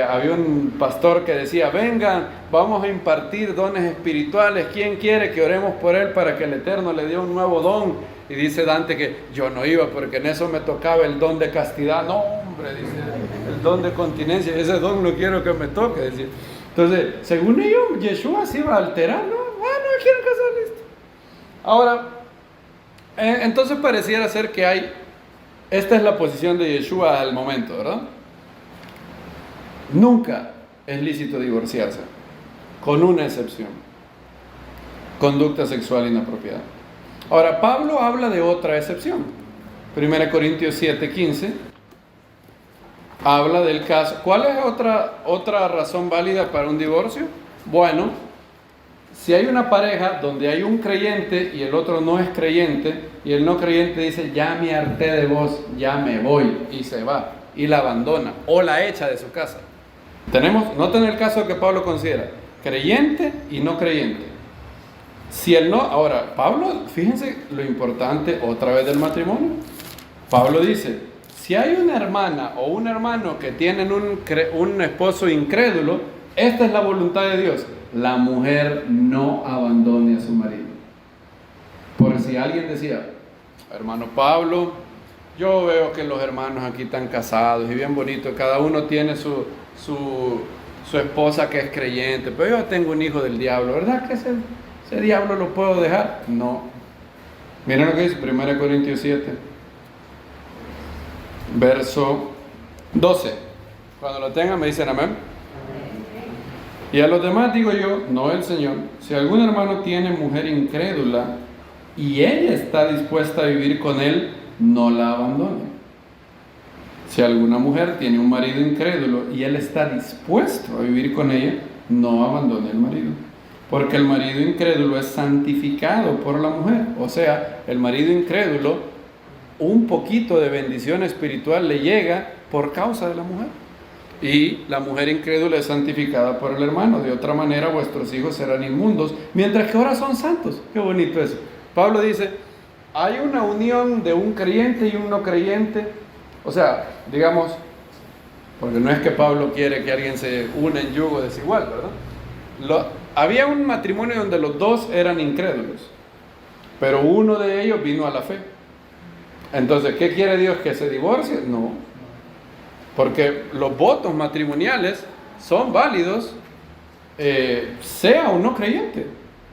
había un pastor que decía: vengan, vamos a impartir dones espirituales. ¿Quién quiere que oremos por él para que el Eterno le dé un nuevo don? Y dice Dante que yo no iba porque en eso me tocaba el don de castidad. No, hombre, dice, el don de continencia, ese don no quiero que me toque. Decir. Entonces, según ellos, Yeshua se iba a alterar. No quieren casar, listo. Ahora, entonces pareciera ser que esta es la posición de Yeshua al momento, ¿verdad? Nunca es lícito divorciarse, con una excepción: conducta sexual inapropiada. Ahora, Pablo habla de otra excepción. 1 Corintios 7:15 habla del caso. ¿Cuál es otra razón válida para un divorcio? Bueno, si hay una pareja donde hay un creyente y el otro no es creyente, y el no creyente dice: ya me harté de vos, ya me voy, y se va, y la abandona, o la echa de su casa. Noten el caso que Pablo considera: creyente y no creyente. Ahora, Pablo, fíjense lo importante otra vez del matrimonio. Pablo dice: si hay una hermana o un hermano que tienen un esposo incrédulo, esta es la voluntad de Dios: la mujer no abandone a su marido. Por si alguien decía: hermano Pablo, yo veo que los hermanos aquí están casados y bien bonito, cada uno tiene su esposa que es creyente, pero yo tengo un hijo del diablo, ¿verdad que ese diablo lo puedo dejar? No. Miren lo que dice 1 Corintios 7, verso 12. Cuando lo tengan me dicen amén. Y a los demás digo yo, no el Señor, si algún hermano tiene mujer incrédula y ella está dispuesta a vivir con él, no la abandone. Si alguna mujer tiene un marido incrédulo y él está dispuesto a vivir con ella, no abandone el marido. Porque el marido incrédulo es santificado por la mujer. O sea, el marido incrédulo, un poquito de bendición espiritual le llega por causa de la mujer. Y la mujer incrédula es santificada por el hermano. De otra manera, vuestros hijos serán inmundos, mientras que ahora son santos. Qué bonito eso. Pablo dice, hay una unión de un creyente y un no creyente. O sea, digamos, porque no es que Pablo quiere que alguien se una en yugo desigual, ¿verdad? Había un matrimonio donde los dos eran incrédulos, pero uno de ellos vino a la fe. Entonces, ¿qué quiere Dios? ¿Que se divorcie? No, porque los votos matrimoniales son válidos, sea o no creyente.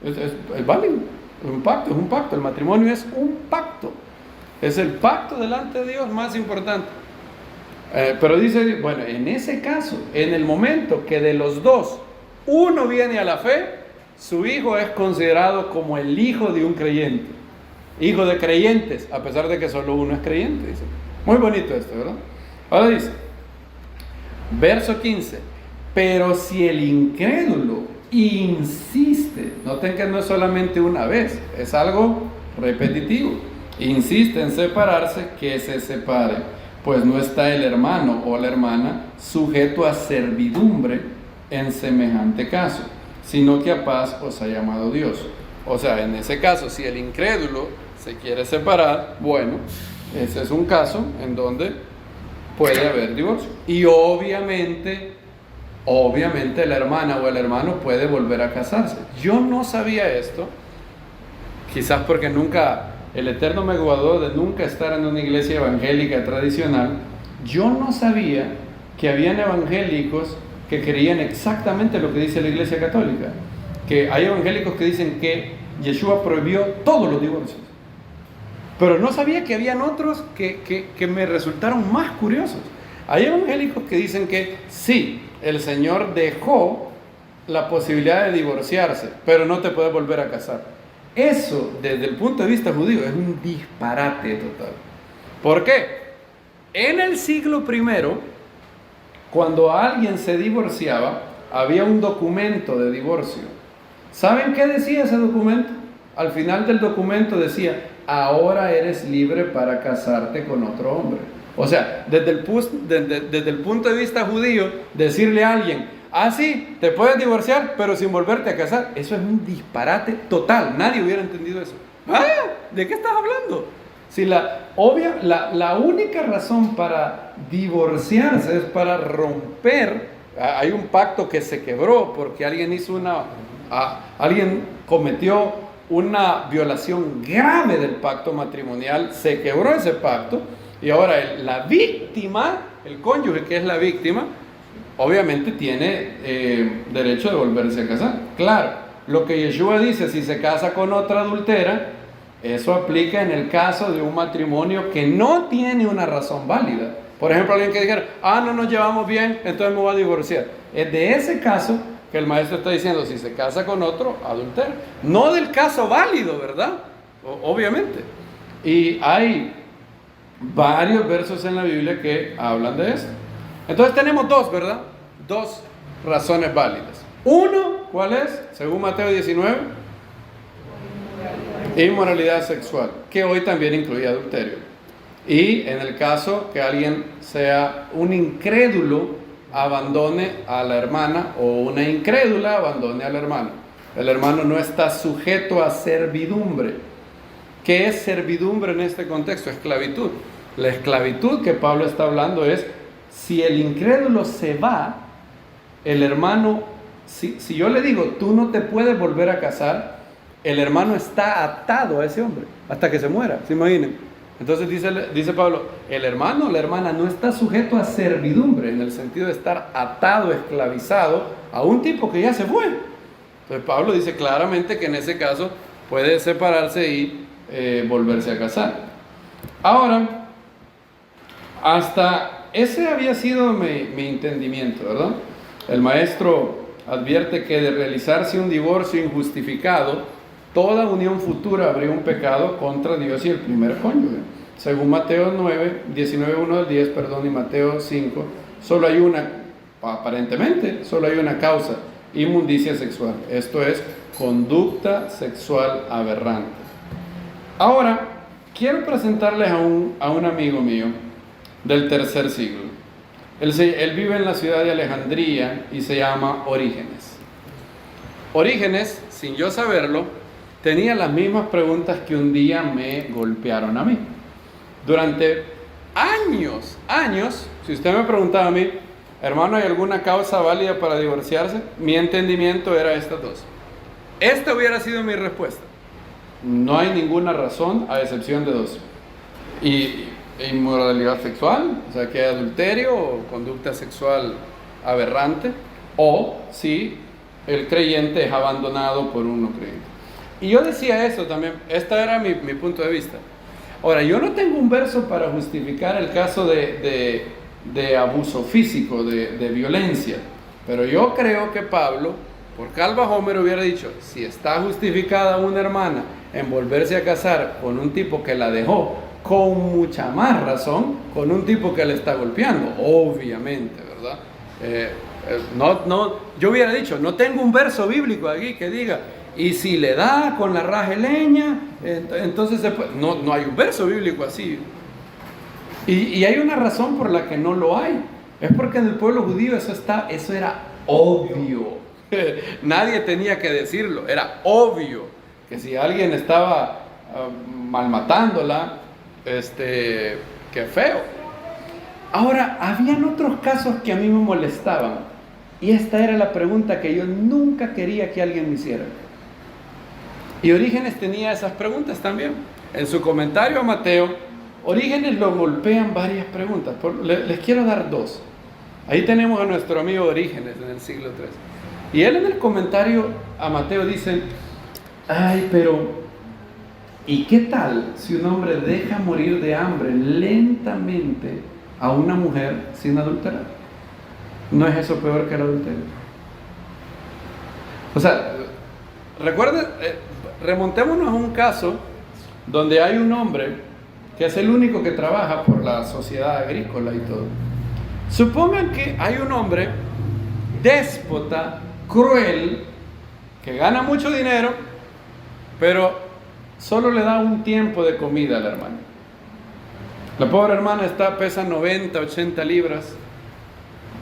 Es válido, es un pacto, el matrimonio es un pacto. Es el pacto delante de Dios más importante. Pero dice, bueno, en ese caso, en el momento que de los dos uno viene a la fe, su hijo es considerado como el hijo de un creyente, hijo de creyentes, a pesar de que solo uno es creyente. Dice. Muy bonito esto, ¿verdad? Ahora dice, verso 15, pero si el incrédulo insiste, noten que no es solamente una vez, es algo repetitivo. Insiste en separarse, que se separe, pues no está el hermano o la hermana sujeto a servidumbre en semejante caso, sino que a paz os ha llamado Dios. O sea, en ese caso, si el incrédulo se quiere separar, bueno, ese es un caso en donde puede haber divorcio. Y obviamente la hermana o el hermano puede volver a casarse. Yo no sabía esto, quizás porque el Eterno me guardó de nunca estar en una iglesia evangélica tradicional. Yo no sabía que habían evangélicos que creían exactamente lo que dice la iglesia católica. Que hay evangélicos que dicen que Yeshua prohibió todos los divorcios. Pero no sabía que habían otros que me resultaron más curiosos. Hay evangélicos que dicen que sí, el Señor dejó la posibilidad de divorciarse, pero no te puedes volver a casar. Eso, desde el punto de vista judío, es un disparate total. ¿Por qué? En el siglo I, cuando alguien se divorciaba, había un documento de divorcio. ¿Saben qué decía ese documento? Al final del documento decía, ahora eres libre para casarte con otro hombre. O sea, desde el punto de vista judío, decirle a alguien, sí, te puedes divorciar, pero sin volverte a casar, eso es un disparate total. Nadie hubiera entendido eso. ¿De qué estás hablando? Si la única razón para divorciarse es para romper. Hay un pacto que se quebró porque alguien cometió una violación grave del pacto matrimonial, se quebró ese pacto y ahora la víctima, el cónyuge que es la víctima, obviamente tiene derecho de volverse a casar. Claro, lo que Yeshua dice, si se casa con otra adúltera, eso aplica en el caso de un matrimonio que no tiene una razón válida. Por ejemplo, alguien que dijera, no nos llevamos bien, entonces me voy a divorciar. Es de ese caso que el maestro está diciendo, si se casa con otro, adultero. No del caso válido, ¿verdad? Obviamente. Y hay varios versos en la Biblia que hablan de esto. Entonces tenemos dos, ¿verdad? Dos razones válidas. Uno, ¿cuál es? Según Mateo 19, inmoralidad sexual, que hoy también incluye adulterio. Y en el caso que alguien sea un incrédulo, abandone a la hermana, o una incrédula abandone al hermano. El hermano no está sujeto a servidumbre. ¿Qué es servidumbre en este contexto? Esclavitud. La esclavitud que Pablo está hablando es, si el incrédulo se va, el hermano, si yo le digo, tú no te puedes volver a casar, el hermano está atado a ese hombre hasta que se muera, ¿se imaginan? Entonces dice Pablo, el hermano o la hermana no está sujeto a servidumbre, en el sentido de estar atado, esclavizado a un tipo que ya se fue. Entonces Pablo dice claramente que en ese caso puede separarse y volverse a casar. Ahora, hasta ese había sido mi entendimiento, ¿verdad? El maestro advierte que de realizarse un divorcio injustificado, toda unión futura habría un pecado contra Dios y el primer cónyuge. Según Mateo 9, 19, 1 al 10, y Mateo 5, aparentemente, solo hay una causa: inmundicia sexual. Esto es conducta sexual aberrante. Ahora, quiero presentarles a un amigo mío del tercer siglo. Él vive en la ciudad de Alejandría y se llama Orígenes. Orígenes, sin yo saberlo, tenía las mismas preguntas que un día me golpearon a mí. Durante años, si usted me preguntaba a mí, hermano, ¿hay alguna causa válida para divorciarse? Mi entendimiento era estas dos. Esta hubiera sido mi respuesta: no hay ninguna razón, a excepción de dos. Inmoralidad sexual, o sea, que hay adulterio o conducta sexual aberrante, o si el creyente es abandonado por un no creyente. Y yo decía eso también, este era mi punto de vista. Ahora, yo no tengo un verso para justificar el caso de abuso físico, de violencia, pero yo creo que Pablo, por Calva Homer, hubiera dicho: si está justificada una hermana en volverse a casar con un tipo que la dejó, con mucha más razón con un tipo que le está golpeando, obviamente, ¿verdad? Yo hubiera dicho: no tengo un verso bíblico aquí que diga, y si le da con la raja leña, entonces no hay un verso bíblico así. Y hay una razón por la que no lo hay. Es porque en el pueblo judío eso era obvio. Nadie tenía que decirlo, era obvio que si alguien estaba malmatándola, qué feo. Ahora, habían otros casos que a mí me molestaban, y esta era la pregunta que yo nunca quería que alguien me hiciera. Y Orígenes tenía esas preguntas también. En su comentario a Mateo, Orígenes lo golpean varias preguntas. Les quiero dar dos. Ahí tenemos a nuestro amigo Orígenes en el siglo III. Y él en el comentario a Mateo dice: ay, pero ¿y qué tal si un hombre deja morir de hambre lentamente a una mujer sin adulterar? ¿No es eso peor que el adulterio? O sea, recuerden, remontémonos a un caso donde hay un hombre que es el único que trabaja por la sociedad agrícola y todo. Supongan que hay un hombre déspota, cruel, que gana mucho dinero, pero solo le da un tiempo de comida a la hermana. La pobre hermana pesa 90, 80 libras,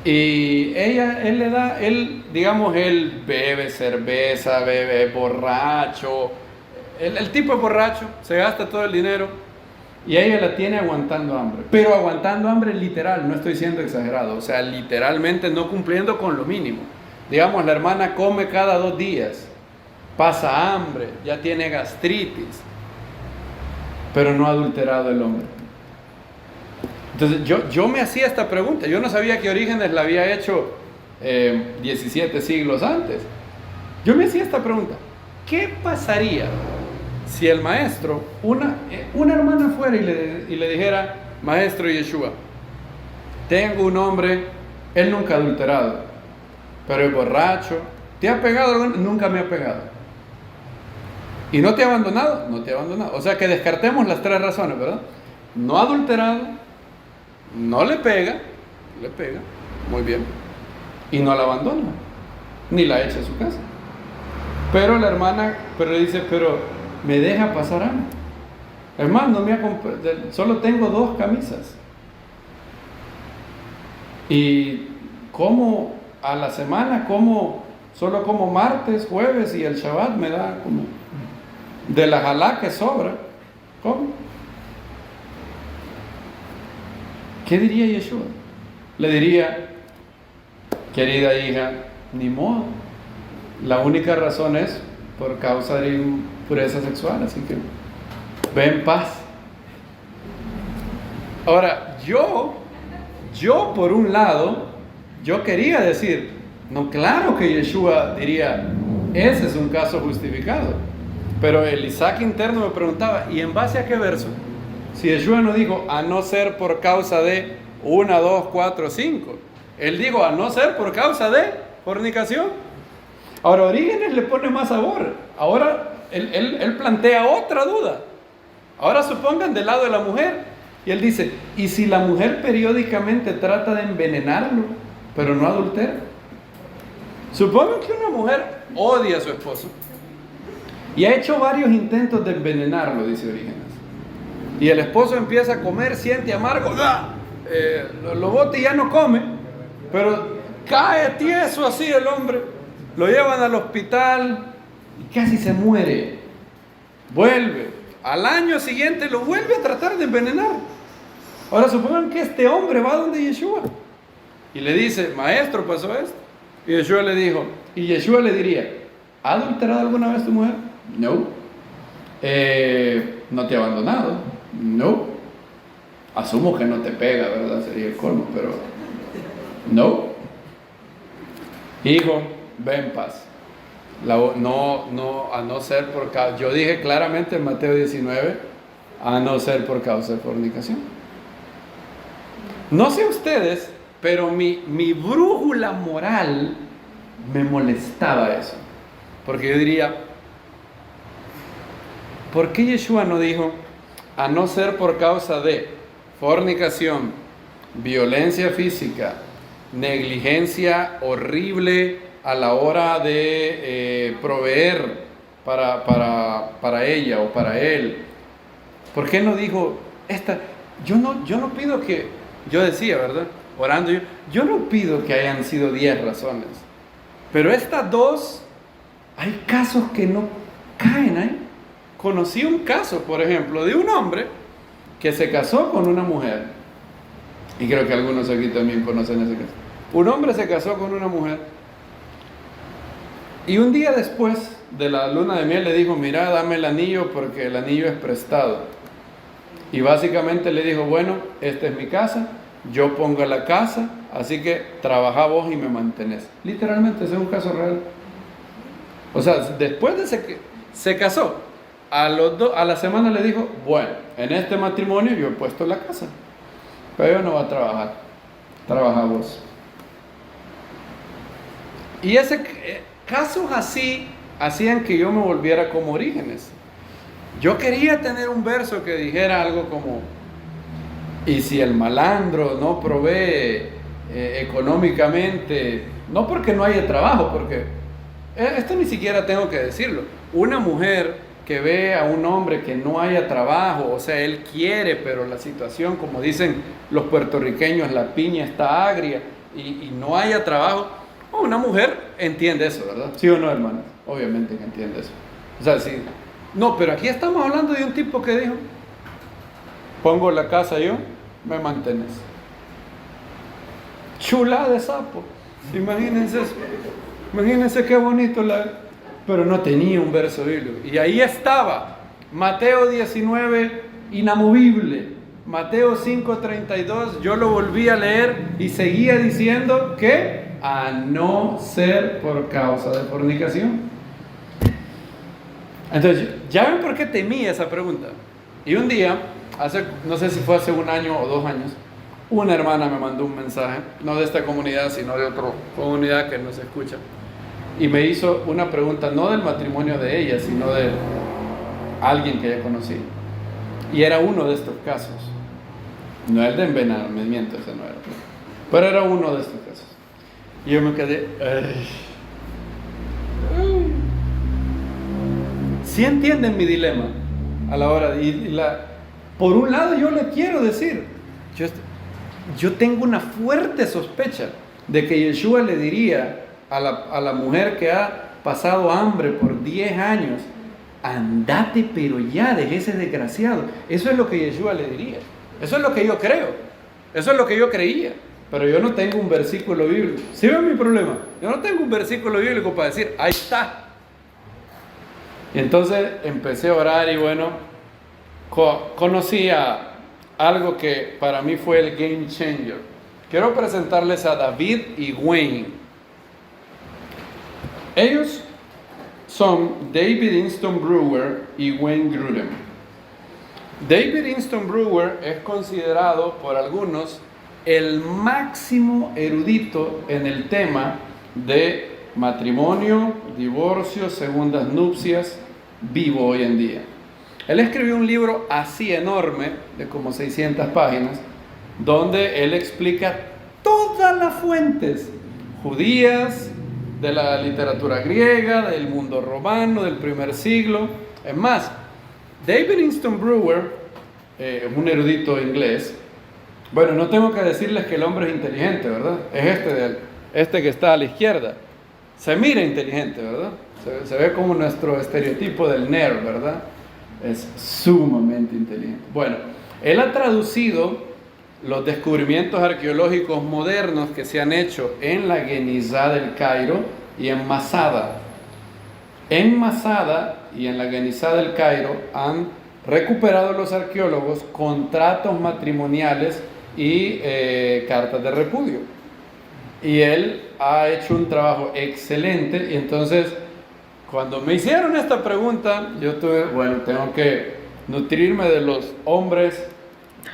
y él bebe cerveza, bebe borracho, el tipo es borracho, se gasta todo el dinero, y ella la tiene aguantando hambre, pero aguantando hambre literal, no estoy siendo exagerado, o sea, literalmente no cumpliendo con lo mínimo. Digamos, la hermana come cada 2 días, pasa hambre, ya tiene gastritis, pero no ha adulterado el hombre. Entonces yo me hacía esta pregunta. Yo no sabía que Orígenes la había hecho 17 siglos antes. Yo me hacía esta pregunta: ¿qué pasaría si el maestro, una hermana fuera y le dijera: maestro Yeshua, tengo un hombre, él nunca ha adulterado, pero es borracho, ¿te ha pegado? Nunca me ha pegado. ¿Y no te ha abandonado? No te ha abandonado. O sea que descartemos las 3 razones, ¿verdad? No ha adulterado, no le pega, muy bien, y no la abandona, ni la echa a su casa. Pero la hermana le dice: pero me deja pasar hambre. Hermano, solo tengo 2 camisas. Y como a la semana, solo como martes, jueves, y el Shabbat me da como de la jalá que sobra. ¿Cómo? ¿Qué diría Yeshua? Le diría: querida hija, ni modo, la única razón es por causa de impureza sexual, así que ve en paz. Ahora, yo por un lado, yo quería decir: no, claro que Yeshua diría, ese es un caso justificado. Pero el Isaac interno me preguntaba: ¿y en base a qué verso? Si Yeshua no dijo a no ser por causa de 1, 2, 4, 5. Él dijo a no ser por causa de fornicación. Ahora Orígenes le pone más sabor. Ahora él plantea otra duda. Ahora supongan del lado de la mujer. Y él dice, ¿y si la mujer periódicamente trata de envenenarlo, pero no adultera? Supongan que una mujer odia a su esposo y ha hecho varios intentos de envenenarlo, dice Orígenes. Y el esposo empieza a comer, siente amargo, lo bota y ya no come, pero cae tieso así el hombre. Lo llevan al hospital y casi se muere. Vuelve. Al año siguiente lo vuelve a tratar de envenenar. Ahora supongan que este hombre va donde Yeshua y le dice, maestro, pasó esto. Y Yeshua le dijo, y Yeshua le diría, ¿ha adulterado alguna vez tu mujer? No. ¿No te ha abandonado? No. Asumo que no te pega, ¿verdad? Sería el colmo, pero no. Hijo, ve en paz. A no ser por causa, yo dije claramente en Mateo 19, a no ser por causa de fornicación. No sé ustedes, pero mi brújula moral me molestaba eso. Porque yo diría, ¿por qué Yeshua no dijo, a no ser por causa de fornicación, violencia física, negligencia horrible a la hora de proveer para ella o para él? ¿Por qué no dijo yo no pido que, yo decía, ¿verdad? Orando yo no pido que hayan sido 10 razones, pero estas 2, hay casos que no caen ahí. Conocí un caso, por ejemplo, de un hombre que se casó con una mujer, y creo que algunos aquí también conocen ese caso. Un hombre se casó con una mujer, y un día después de la luna de miel le dijo, mira, dame el anillo porque el anillo es prestado. Y básicamente le dijo, bueno, esta es mi casa, yo pongo la casa, así que trabaja vos y me mantenés. Literalmente, ese es un caso real. O sea, después de que se casó, a la semana le dijo, bueno, en este matrimonio yo he puesto la casa, pero yo no voy a trabajar, trabaja vos. Y casos así hacían que yo me volviera como Orígenes. Yo quería tener un verso que dijera algo como, y si el malandro no provee económicamente, no porque no haya trabajo, porque esto ni siquiera tengo que decirlo, una mujer que ve a un hombre que no haya trabajo, o sea, él quiere, pero la situación, como dicen los puertorriqueños, la piña está agria y no haya trabajo, una mujer entiende eso, ¿verdad? ¿Sí o no, hermano? Obviamente que entiende eso. O sea, sí. No, pero aquí estamos hablando de un tipo que dijo, pongo la casa yo, me mantenés. Chula de sapo. Imagínense eso. Imagínense qué bonito pero no tenía un verso bíblico. Y ahí estaba, Mateo 19, inamovible. Mateo 5:32, yo lo volví a leer y seguía diciendo que a no ser por causa de fornicación. Entonces, ¿ya ven por qué temí esa pregunta? Y un día, no sé si fue hace 1 año o 2 años, una hermana me mandó un mensaje, no de esta comunidad, sino de otra comunidad que no se escucha, y me hizo una pregunta, no del matrimonio de ella, sino de alguien que ella conocía. Y era uno de estos casos. No el de envenenamiento, ese no era. Pero era uno de estos casos. Y yo me quedé... ¿Sí entienden mi dilema? A la hora por un lado yo le quiero decir, yo tengo una fuerte sospecha de que Yeshua le diría a la mujer que ha pasado hambre por 10 años, andate pero ya, deje ese desgraciado. Eso es lo que Yeshua le diría. Eso es lo que yo creo. Eso es lo que yo creía. Pero yo no tengo un versículo bíblico. ¿Sí ven mi problema? Yo no tengo un versículo bíblico para decir, ahí está. Y entonces empecé a orar y bueno, conocí a algo que para mí fue el game changer. Quiero presentarles a David y Wayne. Ellos son David Inston Brewer y Wayne Grudem. David Inston Brewer es considerado por algunos el máximo erudito en el tema de matrimonio, divorcio, segundas nupcias, vivo hoy en día. Él escribió un libro así enorme, de como 600 páginas, donde él explica todas las fuentes judías, de la literatura griega, del mundo romano, del primer siglo. Es más, David Winston Brewer, un erudito inglés, bueno, no tengo que decirles que el hombre es inteligente, ¿verdad? Es este que está a la izquierda. Se mira inteligente, ¿verdad? Se ve como nuestro estereotipo del nerd, ¿verdad? Es sumamente inteligente. Bueno, él ha traducido los descubrimientos arqueológicos modernos que se han hecho en la Genizá del Cairo y en Masada. En Masada y en la Genizá del Cairo han recuperado los arqueólogos contratos matrimoniales y cartas de repudio. Y él ha hecho un trabajo excelente. Y entonces, cuando me hicieron esta pregunta, yo tengo que nutrirme de los hombres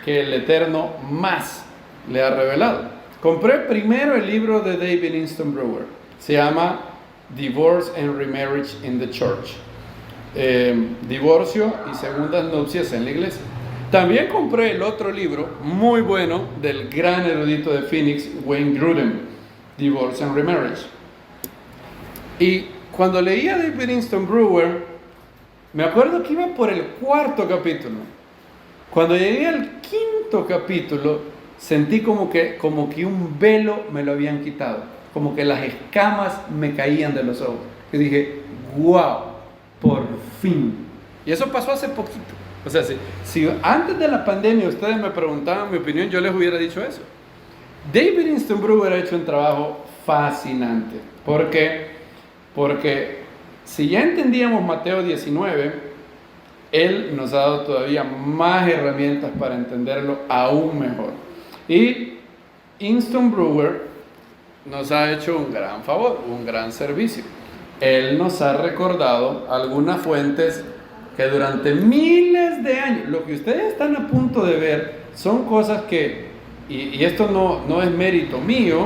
que el Eterno más le ha revelado. Compré primero el libro de David Winston Brewer. Se llama Divorce and Remarriage in the Church. Divorcio y segundas nupcias en la iglesia. También compré el otro libro muy bueno del gran erudito de Phoenix, Wayne Grudem, Divorce and Remarriage. Y cuando leía David Winston Brewer, me acuerdo que iba por el 4.º capítulo. Cuando llegué al 5.º capítulo, sentí como que un velo me lo habían quitado, como que las escamas me caían de los ojos. Y dije, wow, por fin. Y eso pasó hace poquito. O sea, si antes de la pandemia ustedes me preguntaban mi opinión, yo les hubiera dicho eso. David Winston Brewer ha hecho un trabajo fascinante. ¿Por qué? Porque si ya entendíamos Mateo 19, él nos ha dado todavía más herramientas para entenderlo aún mejor. Y Winston Brewer nos ha hecho un gran favor, un gran servicio. Él nos ha recordado algunas fuentes que durante miles de años, lo que ustedes están a punto de ver, son cosas que, y esto no es mérito mío,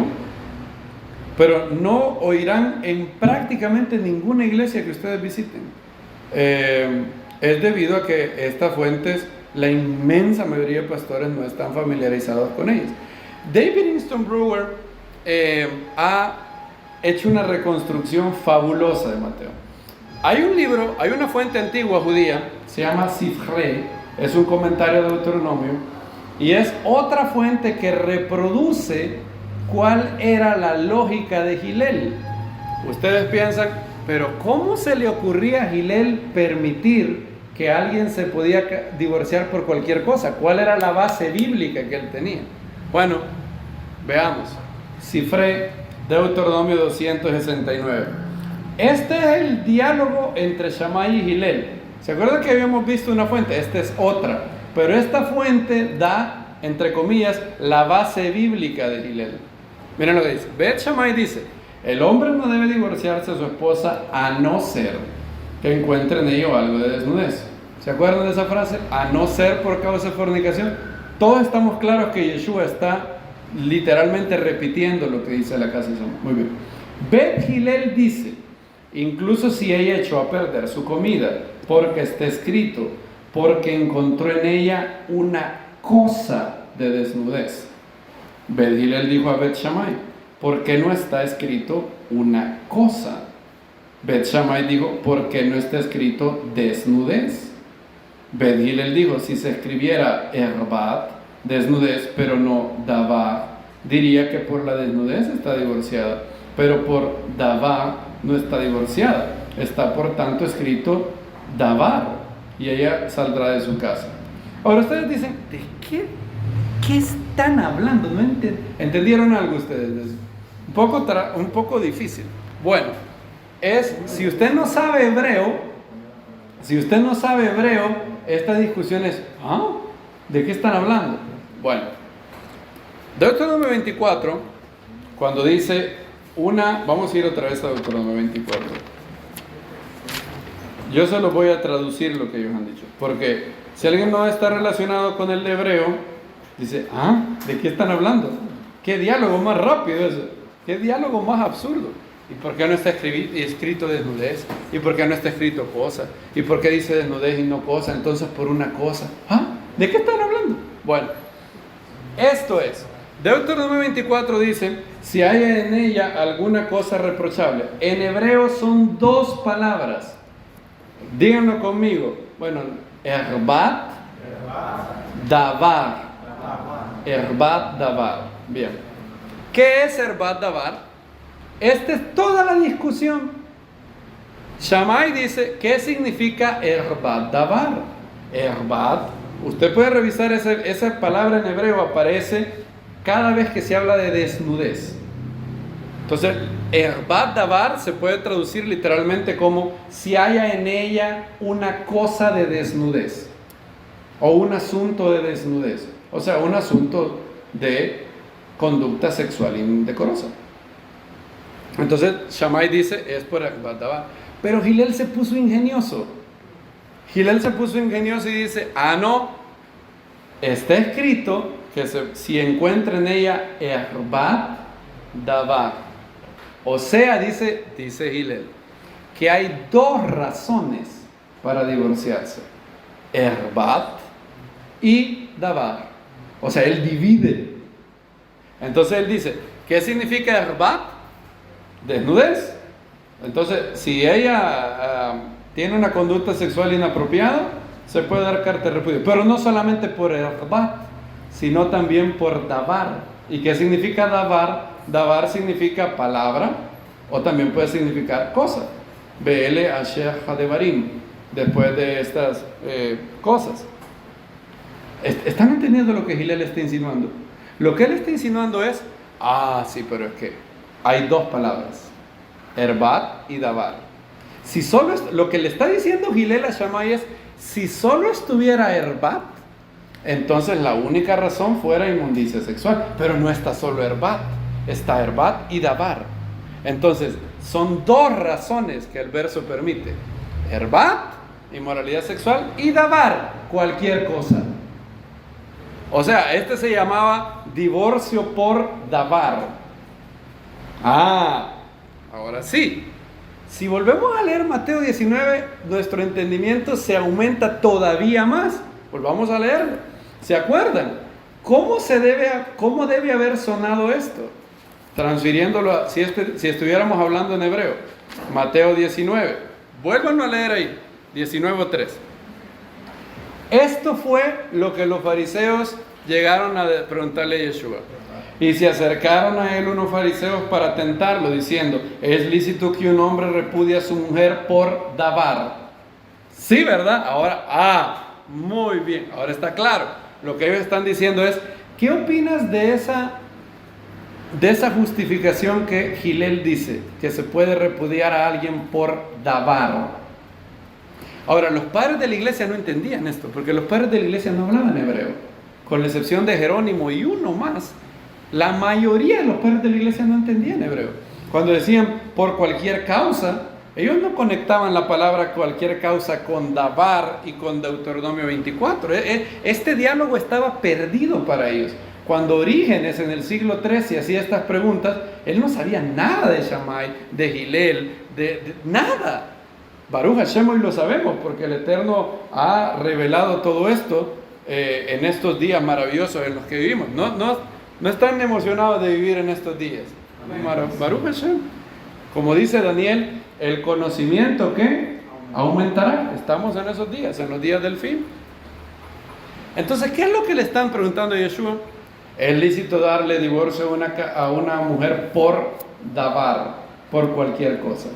pero no oirán en prácticamente ninguna iglesia que ustedes visiten. Es debido a que estas fuentes, la inmensa mayoría de pastores no están familiarizados con ellas. David Winston Brewer ha hecho una reconstrucción fabulosa de Mateo. Hay un libro, hay una fuente antigua judía, se llama Sifrei, es un comentario de Deuteronomio, y es otra fuente que reproduce cuál era la lógica de Hillel. Ustedes piensan, pero ¿cómo se le ocurría a Hillel permitir que alguien se podía divorciar por cualquier cosa? ¿Cuál era la base bíblica que él tenía? Bueno, veamos. Sifrei, Deuteronomio 269. Este es el diálogo entre Shammai y Hillel. ¿Se acuerdan que habíamos visto una fuente? Esta es otra. Pero esta fuente da, entre comillas, la base bíblica de Hillel. Miren lo que dice. Bet Shammai dice: el hombre no debe divorciarse de su esposa a no ser que encuentre en ello algo de desnudez. ¿Se acuerdan de esa frase? A no ser por causa de fornicación. Todos estamos claros que Yeshua está literalmente repitiendo lo que dice la casa de Shammai. Muy bien. Bet Hillel dice: incluso si ella echó a perder su comida, porque está escrito, porque encontró en ella una cosa de desnudez. Bet Hillel dijo a Bet Shammai: ¿por qué no está escrito una cosa? Bet Shammai dijo: ¿por qué no está escrito desnudez? Bet Hillel dijo: si se escribiera erbat, desnudez, pero no davar, diría que por la desnudez está divorciada, pero por davar no está divorciada. Está por tanto escrito davar, y ella saldrá de su casa. Ahora ustedes dicen: ¿de qué están hablando? ¿No entendieron algo ustedes? Un poco difícil. Bueno, si usted no sabe hebreo, esta discusión es: ¿de qué están hablando? Bueno, Deuteronomio 24, cuando dice vamos a ir otra vez a Deuteronomio 24. Yo solo voy a traducir lo que ellos han dicho, porque si alguien no está relacionado con el hebreo, dice: ¿de qué están hablando? ¿Qué diálogo más rápido eso? ¿Qué diálogo más absurdo? ¿Y por qué no está escrito desnudez? ¿Y por qué no está escrito cosa? ¿Y por qué dice desnudez y no cosa? Entonces por una cosa. ¿Ah? ¿De qué están hablando? Bueno, esto es. Deuteronomio 24 dice, si hay en ella alguna cosa reprochable. En hebreo son dos palabras. Díganlo conmigo. Bueno, erbat, davar. Erbat, davar. Bien. ¿Qué es erbat, davar? Esta es toda la discusión. Shammai dice, ¿qué significa erbat davar? Erbat, usted puede revisar esa palabra en hebreo, aparece cada vez que se habla de desnudez. Entonces, erbat davar se puede traducir literalmente como si haya en ella una cosa de desnudez o un asunto de desnudez, o sea, un asunto de conducta sexual indecorosa. Entonces Shammai dice, es por erbat davar. Pero Hillel se puso ingenioso. Hillel se puso ingenioso y dice, no, está escrito que si encuentra en ella erbat davar. O sea, dice Hillel, que hay dos razones para divorciarse. Erbat y davar. O sea, él divide. Entonces él dice, ¿qué significa erbat? Desnudez. Entonces, si ella tiene una conducta sexual inapropiada, se puede dar carta de repudio. Pero no solamente por erbat, sino también por davar. ¿Y qué significa davar? Davar significa palabra, o también puede significar cosa. Be'ele asher hadevarim, después de estas cosas. ¿Están entendiendo lo que Hillel está insinuando? Lo que él está insinuando es, sí, pero es que hay dos palabras, erbat y davar. Si solo lo que le está diciendo Hillel a Shammai es, si solo estuviera erbat, entonces la única razón fuera inmundicia sexual. Pero no está solo erbat, está erbat y davar. Entonces son dos razones que el verso permite: erbat, inmoralidad sexual, y davar, cualquier cosa. O sea, este se llamaba divorcio por davar. Ahora sí. Si volvemos a leer Mateo 19, nuestro entendimiento se aumenta todavía más. Volvamos a leerlo. ¿Se acuerdan? ¿Cómo debe haber sonado esto? Transfiriéndolo, si estuviéramos hablando en hebreo. Mateo 19. Vuélvanlo a leer ahí. 19:3. Esto fue lo que los fariseos llegaron a preguntarle a Yeshua. Y se acercaron a él unos fariseos para tentarlo, diciendo, ¿es lícito que un hombre repudie a su mujer por davar? Sí, ¿verdad? Ahora, muy bien, ahora está claro. Lo que ellos están diciendo es, ¿qué opinas de esa justificación que Hillel dice? Que se puede repudiar a alguien por davar. Ahora, los padres de la iglesia no entendían esto, porque los padres de la iglesia no hablaban hebreo, con la excepción de Jerónimo y uno más. La mayoría de los padres de la iglesia no entendían hebreo. Cuando decían por cualquier causa, ellos no conectaban la palabra cualquier causa con davar y con Deuteronomio 24. Este diálogo estaba perdido para ellos. Cuando Orígenes en el siglo XIII hacía estas preguntas, él no sabía nada de Shammai, de Hillel, de nada. Baruch Hashem hoy lo sabemos, porque el Eterno ha revelado todo esto en estos días maravillosos en los que vivimos. No están emocionados de vivir en estos días. Baruch Hashem. Como dice Daniel, el conocimiento que aumentará. Estamos en esos días, en los días del fin. Entonces, ¿qué es lo que le están preguntando a Yeshua? ¿Es lícito darle divorcio a una mujer por davar, por cualquier cosa?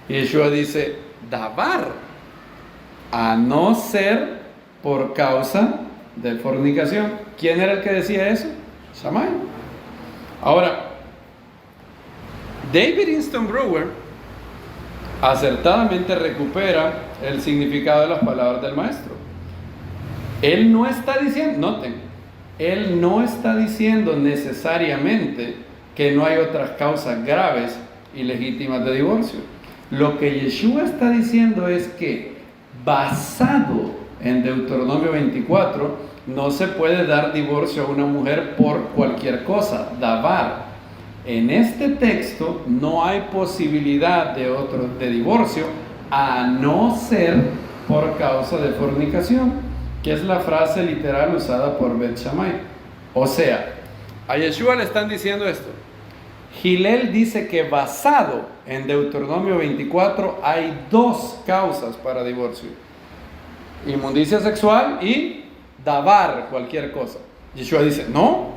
Y Yeshua dice, davar, a no ser por causa de fornicación. ¿Quién era el que decía eso? Shammai. Ahora, David Inston Brewer acertadamente recupera el significado de las palabras del maestro. Él no está diciendo, noten, él no está diciendo necesariamente que no hay otras causas graves y legítimas de divorcio. Lo que Yeshua está diciendo es que, basado en Deuteronomio 24, no se puede dar divorcio a una mujer por cualquier cosa, davar. en este texto no hay posibilidad de divorcio, a no ser por causa de fornicación, que es la frase literal usada por Bet Shammai. O sea, a Yeshua le están diciendo esto. Hillel dice que basado en Deuteronomio 24 hay dos causas para divorcio: inmundicia sexual y davar, cualquier cosa. Yeshua dice, no,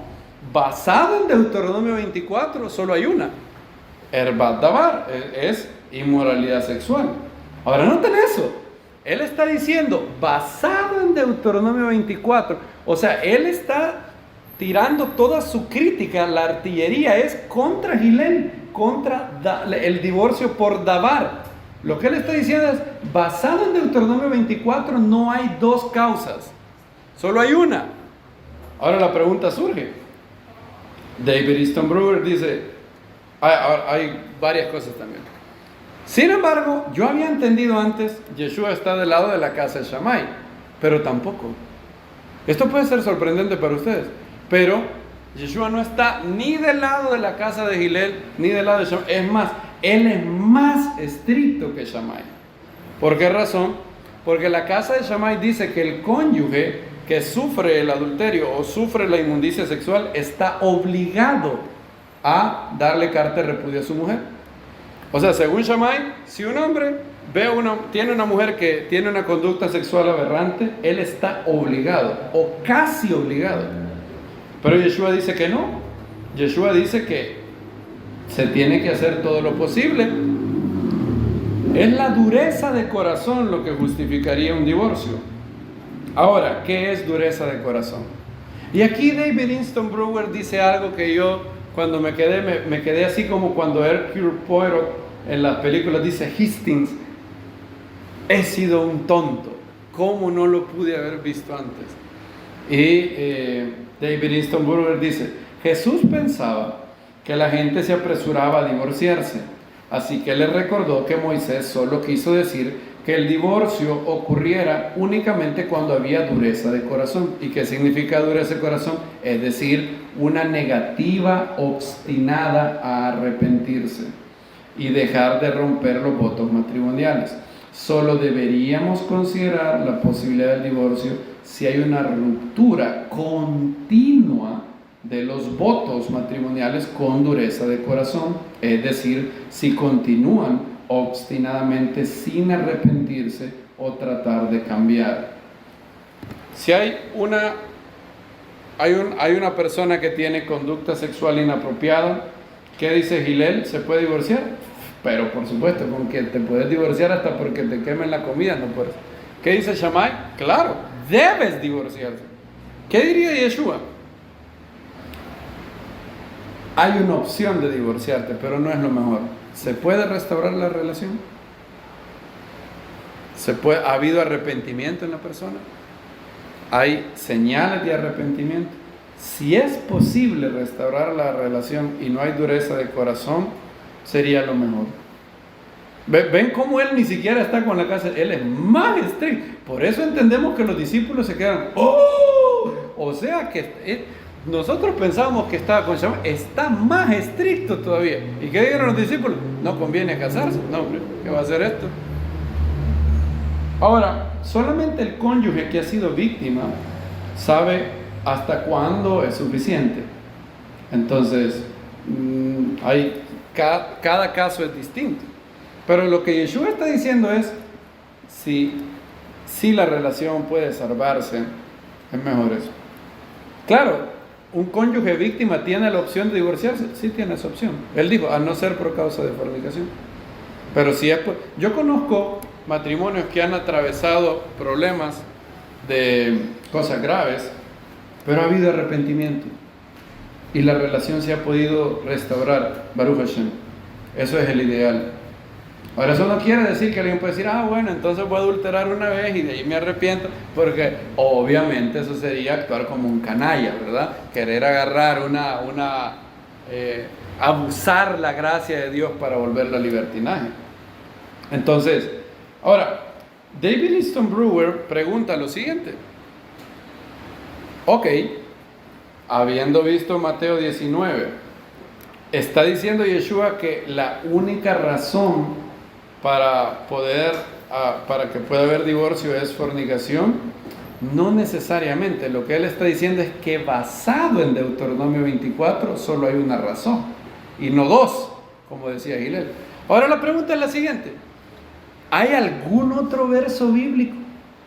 basado en Deuteronomio 24 solo hay una: Herbat davar, es inmoralidad sexual. Ahora noten eso, él está diciendo basado en Deuteronomio 24, o sea, él está tirando toda su crítica, la artillería es contra Hillel, contra el divorcio por davar. Lo que él está diciendo es, basado en Deuteronomio 24 no hay dos causas, solo hay una. Ahora la pregunta surge. David Easton Brewer dice, hay varias cosas también. Sin embargo, yo había entendido antes, Yeshua está del lado de la casa de Shammai, pero tampoco. Esto puede ser sorprendente para ustedes, pero Yeshua no está ni del lado de la casa de Hillel, ni del lado de Shammai. Es más, él es más estricto que Shammai. ¿Por qué razón? Porque la casa de Shammai dice que el cónyuge que sufre el adulterio o sufre la inmundicia sexual está obligado a darle carta de repudio a su mujer. O sea, según Shammai, si un hombre tiene una mujer que tiene una conducta sexual aberrante, él está obligado o casi obligado. Pero Yeshua dice que no. Yeshua dice que se tiene que hacer todo lo posible. Es la dureza de corazón lo que justificaría un divorcio. Ahora, ¿qué es dureza de corazón? Y aquí David Easton Brewer dice algo que yo, cuando me quedé así como cuando Hercule Poirot en las películas dice, Hastings, he sido un tonto, ¿cómo no lo pude haber visto antes? Y David Easton Brewer dice, Jesús pensaba que la gente se apresuraba a divorciarse, así que le recordó que Moisés solo quiso decir que el divorcio ocurriera únicamente cuando había dureza de corazón. ¿Y qué significa dureza de corazón? Es decir, una negativa obstinada a arrepentirse y dejar de romper los votos matrimoniales. Solo deberíamos considerar la posibilidad del divorcio si hay una ruptura continua de los votos matrimoniales con dureza de corazón, es decir, si continúan obstinadamente sin arrepentirse o tratar de cambiar. Si hay una persona que tiene conducta sexual inapropiada, ¿qué dice Hillel? ¿Se puede divorciar? Pero por supuesto, con que te puedes divorciar hasta porque te quemen la comida, no puedes. ¿Qué dice Shammai? Claro, debes divorciarse. ¿Qué diría Yeshua? Hay una opción de divorciarte, pero no es lo mejor. ¿Se puede restaurar la relación? ¿Ha habido arrepentimiento en la persona? ¿Hay señales de arrepentimiento? Si es posible restaurar la relación y no hay dureza de corazón, sería lo mejor. ¿Ven cómo él ni siquiera está con la casa? Él es más estricto. Por eso entendemos que los discípulos se quedan, ¡oh! O sea que nosotros pensábamos que estaba con Shammai, está más estricto todavía. ¿Y qué dijeron los discípulos? No conviene casarse. No, hombre, ¿qué va a hacer esto? Ahora, solamente el cónyuge que ha sido víctima sabe hasta cuándo es suficiente. Entonces, cada caso es distinto. Pero lo que Yeshua está diciendo es, si la relación puede salvarse, es mejor eso. Claro, un cónyuge víctima tiene la opción de divorciarse. Sí tiene esa opción. Él dijo, a no ser por causa de fornicación. Pero si es yo conozco matrimonios que han atravesado problemas de cosas graves, pero ha habido arrepentimiento y la relación se ha podido restaurar. Baruch Hashem. Eso es el ideal. Ahora, eso no quiere decir que alguien puede decir, bueno, entonces voy a adulterar una vez y de ahí me arrepiento, porque obviamente eso sería actuar como un canalla, ¿verdad? Querer agarrar abusar la gracia de Dios para volverla libertinaje. Entonces, ahora, David Easton Brewer pregunta lo siguiente. Ok, habiendo visto Mateo 19, Está diciendo Yeshua que la única razón para que pueda haber divorcio es fornicación. No necesariamente. Lo que él está diciendo es que basado en Deuteronomio 24 solo hay una razón y no dos, como decía Gilel. Ahora la pregunta es la siguiente: ¿hay algún otro verso bíblico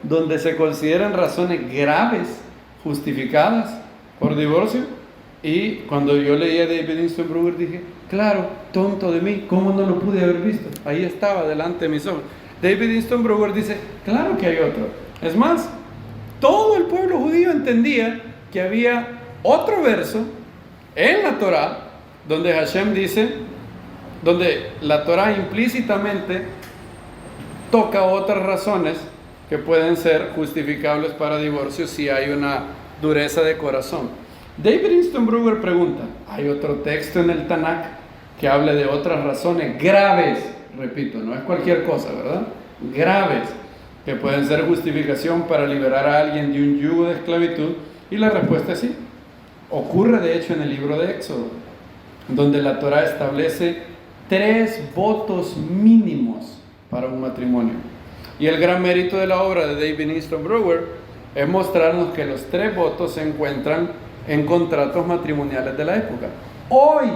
donde se consideran razones graves justificadas por divorcio? Y cuando yo leía de David Instone dije, claro, tonto de mí, ¿cómo no lo pude haber visto? Ahí estaba delante de mis ojos. David Instone dice, claro que hay otro. Es más, todo el pueblo judío entendía que había otro verso en la Torá donde Hashem dice, donde la Torá implícitamente toca otras razones que pueden ser justificables para divorcio si hay una dureza de corazón. David Instone pregunta, ¿hay otro texto en el Tanakh que hable de otras razones graves? Repito, no es cualquier cosa, ¿verdad? Graves, que pueden ser justificación para liberar a alguien de un yugo de esclavitud. Y la respuesta es sí. Ocurre de hecho en el libro de Éxodo, donde la Torá establece 3 votos mínimos para un matrimonio. Y el gran mérito de la obra de David Instone es mostrarnos que los 3 votos se encuentran en contratos matrimoniales de la época. Hoy,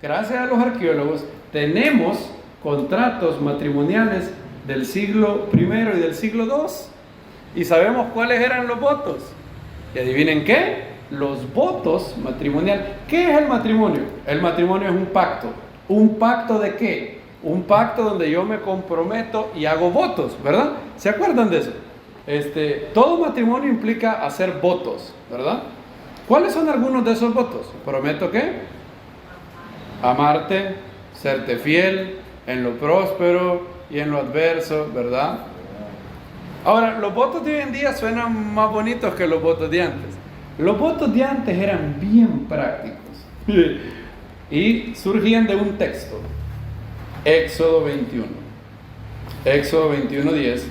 gracias a los arqueólogos, tenemos contratos matrimoniales del siglo I y del siglo II. Y sabemos cuáles eran los votos. ¿Y adivinen qué? Los votos matrimoniales. ¿Qué es el matrimonio? El matrimonio es un pacto. ¿Un pacto de qué? Un pacto donde yo me comprometo y hago votos, ¿verdad? ¿Se acuerdan de eso? Todo matrimonio implica hacer votos, ¿verdad? ¿Cuáles son algunos de esos votos? Prometo que amarte, serte fiel en lo próspero y en lo adverso, ¿verdad? Ahora, los votos de hoy en día suenan más bonitos que los votos de antes. Los votos de antes eran bien prácticos y surgían de un texto, Éxodo 21. Éxodo 21:10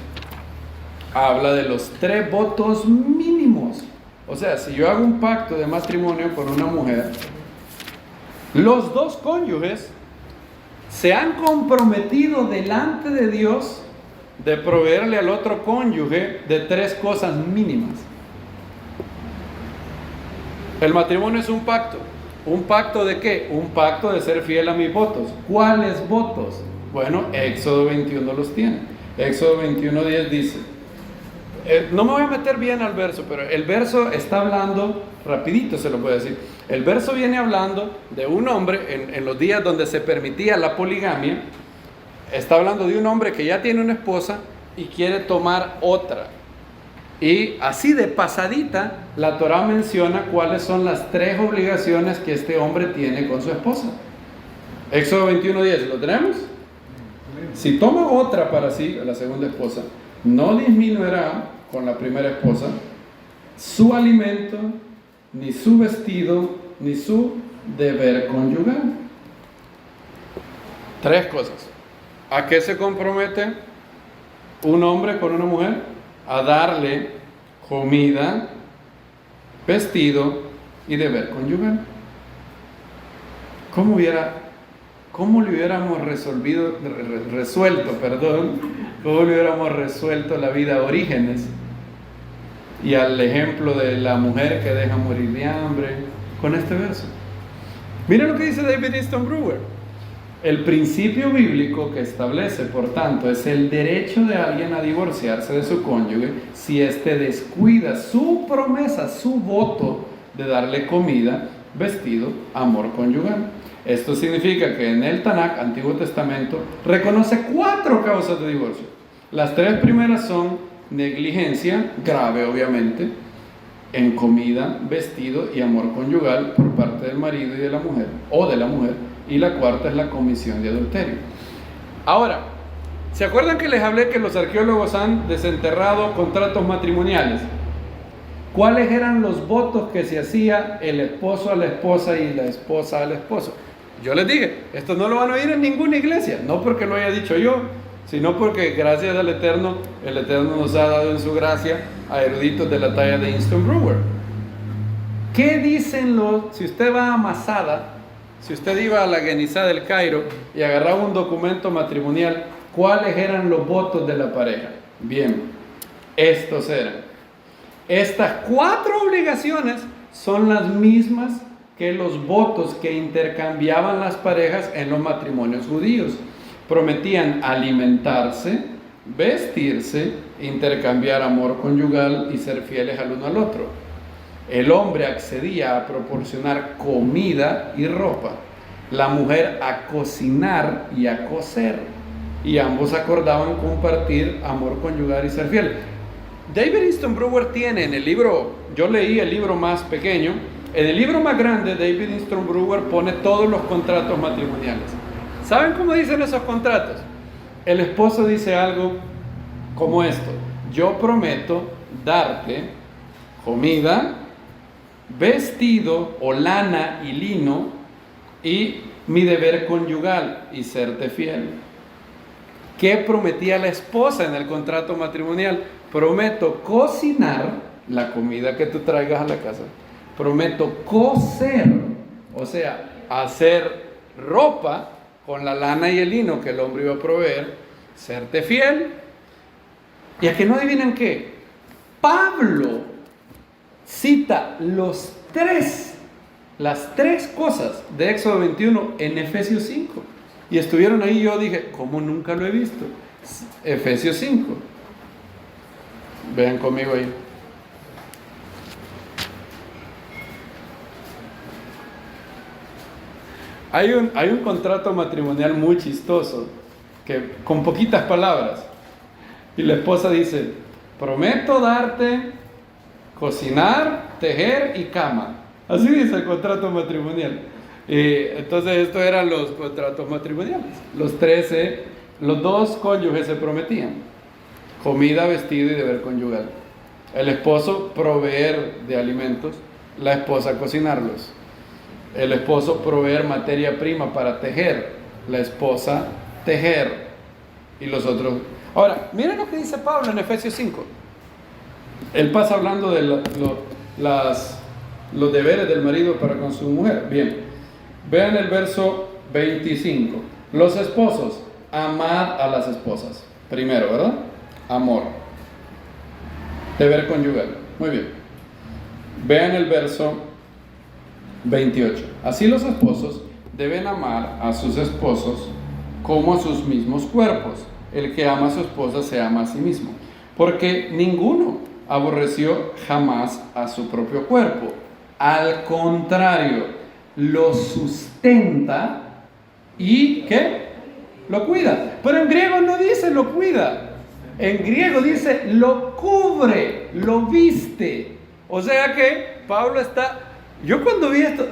habla de los 3 votos mínimos. O sea, si yo hago un pacto de matrimonio con una mujer, los 2 cónyuges se han comprometido delante de Dios de proveerle al otro cónyuge de 3 cosas mínimas. El matrimonio es un pacto. ¿Un pacto de qué? Un pacto de ser fiel a mis votos. ¿Cuáles votos? Bueno, Éxodo 21 los tiene. Éxodo 21:10 dice, no me voy a meter bien al verso, pero el verso está hablando, rapidito se lo puedo decir, el verso viene hablando de un hombre en los días donde se permitía la poligamia. Está hablando de un hombre que ya tiene una esposa y quiere tomar otra. Y así de pasadita, la Torá menciona cuáles son las 3 obligaciones que este hombre tiene con su esposa. Éxodo 21:10, ¿lo tenemos? Si toma otra para sí, la segunda esposa, no disminuirá con la primera esposa su alimento, ni su vestido, ni su deber conyugal. 3 cosas. ¿A qué se compromete un hombre con una mujer? A darle comida, vestido y deber conyugal. ¿Cómo le hubiéramos resuelto la vida a Orígenes y al ejemplo de la mujer que deja morir de hambre con este verso? Miren lo que dice David Easton Brewer. El principio bíblico que establece, por tanto, es el derecho de alguien a divorciarse de su cónyuge si éste descuida su promesa, su voto de darle comida, vestido, amor conyugal. Esto significa que en el Tanakh, Antiguo Testamento, reconoce 4 causas de divorcio. Las 3 primeras son negligencia, grave obviamente, en comida, vestido y amor conyugal por parte del marido y de la mujer, o de la mujer. Y la cuarta es la comisión de adulterio. Ahora, ¿se acuerdan que les hablé que los arqueólogos han desenterrado contratos matrimoniales? ¿Cuáles eran los votos que se hacía el esposo a la esposa y la esposa al esposo? Yo les dije, esto no lo van a oír en ninguna iglesia, no porque lo haya dicho yo, sino porque gracias al Eterno, el Eterno nos ha dado en su gracia a eruditos de la talla de Easton Brewer. ¿Qué dicen si usted va a Masada, Si usted iba a la Guenizá del Cairo y agarraba un documento matrimonial, ¿cuáles eran los votos de la pareja? Bien, estos eran. Estas 4 obligaciones son las mismas que los votos que intercambiaban las parejas en los matrimonios judíos. Prometían alimentarse, vestirse, intercambiar amor conyugal y ser fieles al uno al otro. El hombre accedía a proporcionar comida y ropa, la mujer a cocinar y a coser, y ambos acordaban compartir amor conyugal y ser fiel. David Easton Brewer tiene en el libro, yo leí el libro más pequeño, en el libro más grande David Easton Brewer pone todos los contratos matrimoniales. ¿Saben cómo dicen esos contratos? El esposo dice algo como esto: yo prometo darte comida, vestido o lana y lino, y mi deber conyugal y serte fiel. ¿Qué prometía la esposa en el contrato matrimonial? Prometo cocinar la comida que tú traigas a la casa. Prometo coser, o sea, hacer ropa con la lana y el lino que el hombre iba a proveer, serte fiel. Y a que no adivinen qué, Pablo cita las tres cosas de Éxodo 21 en Efesios 5. Y estuvieron ahí, yo dije, ¿cómo nunca lo he visto? Efesios 5. Vean conmigo ahí. Hay un contrato matrimonial muy chistoso, que con poquitas palabras. Y la esposa dice: prometo darte cocinar, tejer y cama. Así dice el contrato matrimonial. Entonces estos eran los contratos matrimoniales. Los 2 cónyuges se prometían comida, vestido y deber conyugal. El esposo proveer de alimentos, la esposa cocinarlos. El esposo proveer materia prima para tejer, la esposa tejer, y los otros. Ahora, miren lo que dice Pablo en Efesios 5. Él pasa hablando de los deberes del marido para con su mujer. Bien, vean el verso 25. Los esposos, amad a las esposas. Primero, ¿verdad? Amor. Deber conyugal. Muy bien. Vean el verso 28. Así los esposos deben amar a sus esposos como a sus mismos cuerpos. El que ama a su esposa se ama a sí mismo. Porque ninguno aborreció jamás a su propio cuerpo. Al contrario, lo sustenta y ¿qué? Lo cuida. Pero en griego no dice lo cuida. En griego dice lo cubre, lo viste. O sea que Pablo está... Yo cuando vi esto,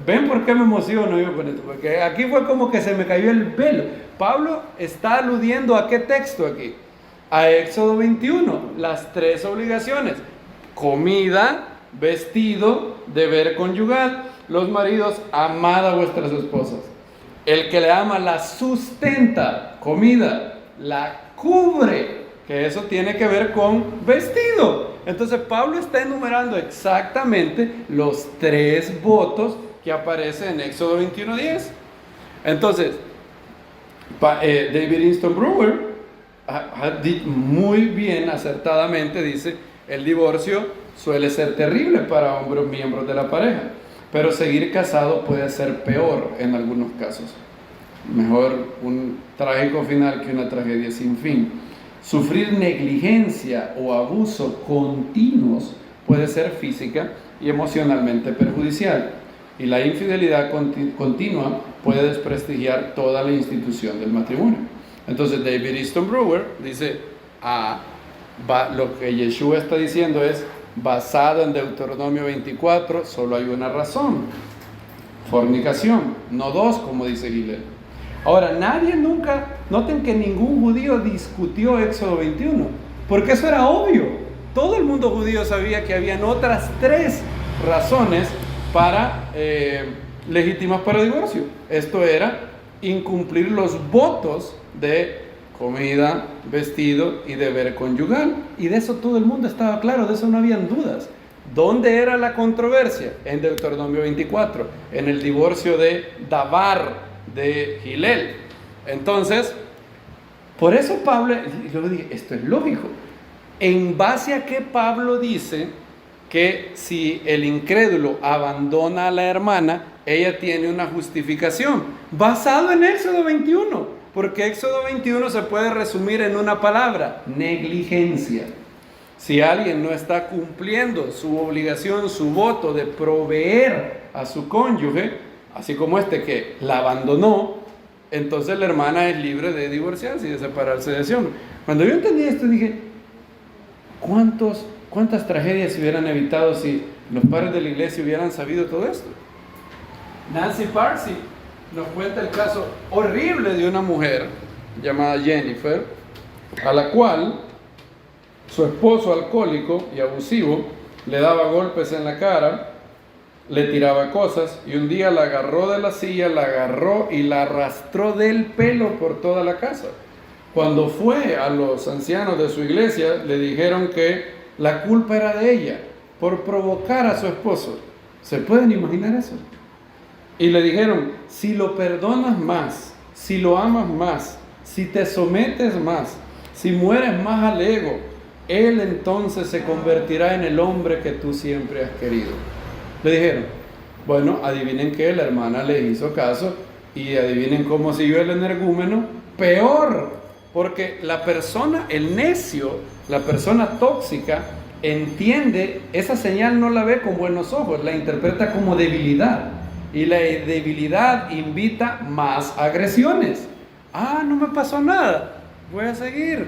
ven por qué me emociono yo con esto, porque aquí fue como que se me cayó el velo. Pablo está aludiendo a qué texto aquí, a Éxodo 21, las 3 obligaciones: comida, vestido, deber conyugal. Los maridos, amad a vuestras esposas. El que le ama la sustenta, comida, la cubre, que eso tiene que ver con vestido. Entonces Pablo está enumerando exactamente los 3 votos que aparecen en Éxodo 21:10. Entonces, David Easton Brewer muy bien, acertadamente dice: el divorcio suele ser terrible para hombres miembros de la pareja, pero seguir casado puede ser peor en algunos casos. Mejor un trágico final que una tragedia sin fin. Sufrir negligencia o abuso continuos puede ser física y emocionalmente perjudicial, y la infidelidad continua puede desprestigiar toda la institución del matrimonio. Entonces David Easton Brewer dice, lo que Yeshua está diciendo es basado en Deuteronomio 24, solo hay una razón: fornicación, no 2 como dice Gilel. Ahora, noten que ningún judío discutió Éxodo 21, porque eso era obvio. Todo el mundo judío sabía que habían otras 3 razones legítimas para el divorcio. Esto era incumplir los votos de comida, vestido y deber conyugal. Y de eso todo el mundo estaba claro, de eso no habían dudas. ¿Dónde era la controversia? En Deuteronomio 24, en el divorcio de Dabar de Gilel. Entonces, por eso Pablo, y yo dije, esto es lógico. ¿En base a qué Pablo dice que si el incrédulo abandona a la hermana, ella tiene una justificación? Basado en Éxodo 21, porque Éxodo 21 se puede resumir en una palabra: negligencia. Si alguien no está cumpliendo su obligación, su voto de proveer a su cónyuge, así como este que la abandonó, entonces la hermana es libre de divorciarse y de separarse de ese hombre. Cuando yo entendí esto dije, ¿cuántas tragedias se hubieran evitado si los padres de la iglesia hubieran sabido todo esto? Nancy Parsi nos cuenta el caso horrible de una mujer llamada Jennifer, a la cual su esposo alcohólico y abusivo le daba golpes en la cara, le tiraba cosas, y un día la agarró de la silla, la agarró y la arrastró del pelo por toda la casa. Cuando fue a los ancianos de su iglesia, le dijeron que la culpa era de ella por provocar a su esposo. ¿Se pueden imaginar eso? Y le dijeron, si lo perdonas más, si lo amas más, si te sometes más, si mueres más al ego, él entonces se convertirá en el hombre que tú siempre has querido. Le dijeron, bueno, adivinen qué, la hermana le hizo caso, y adivinen cómo siguió el energúmeno, peor, porque la persona, el necio, la persona tóxica, entiende, esa señal no la ve con buenos ojos, la interpreta como debilidad, y la debilidad invita más agresiones. Ah, no me pasó nada, voy a seguir.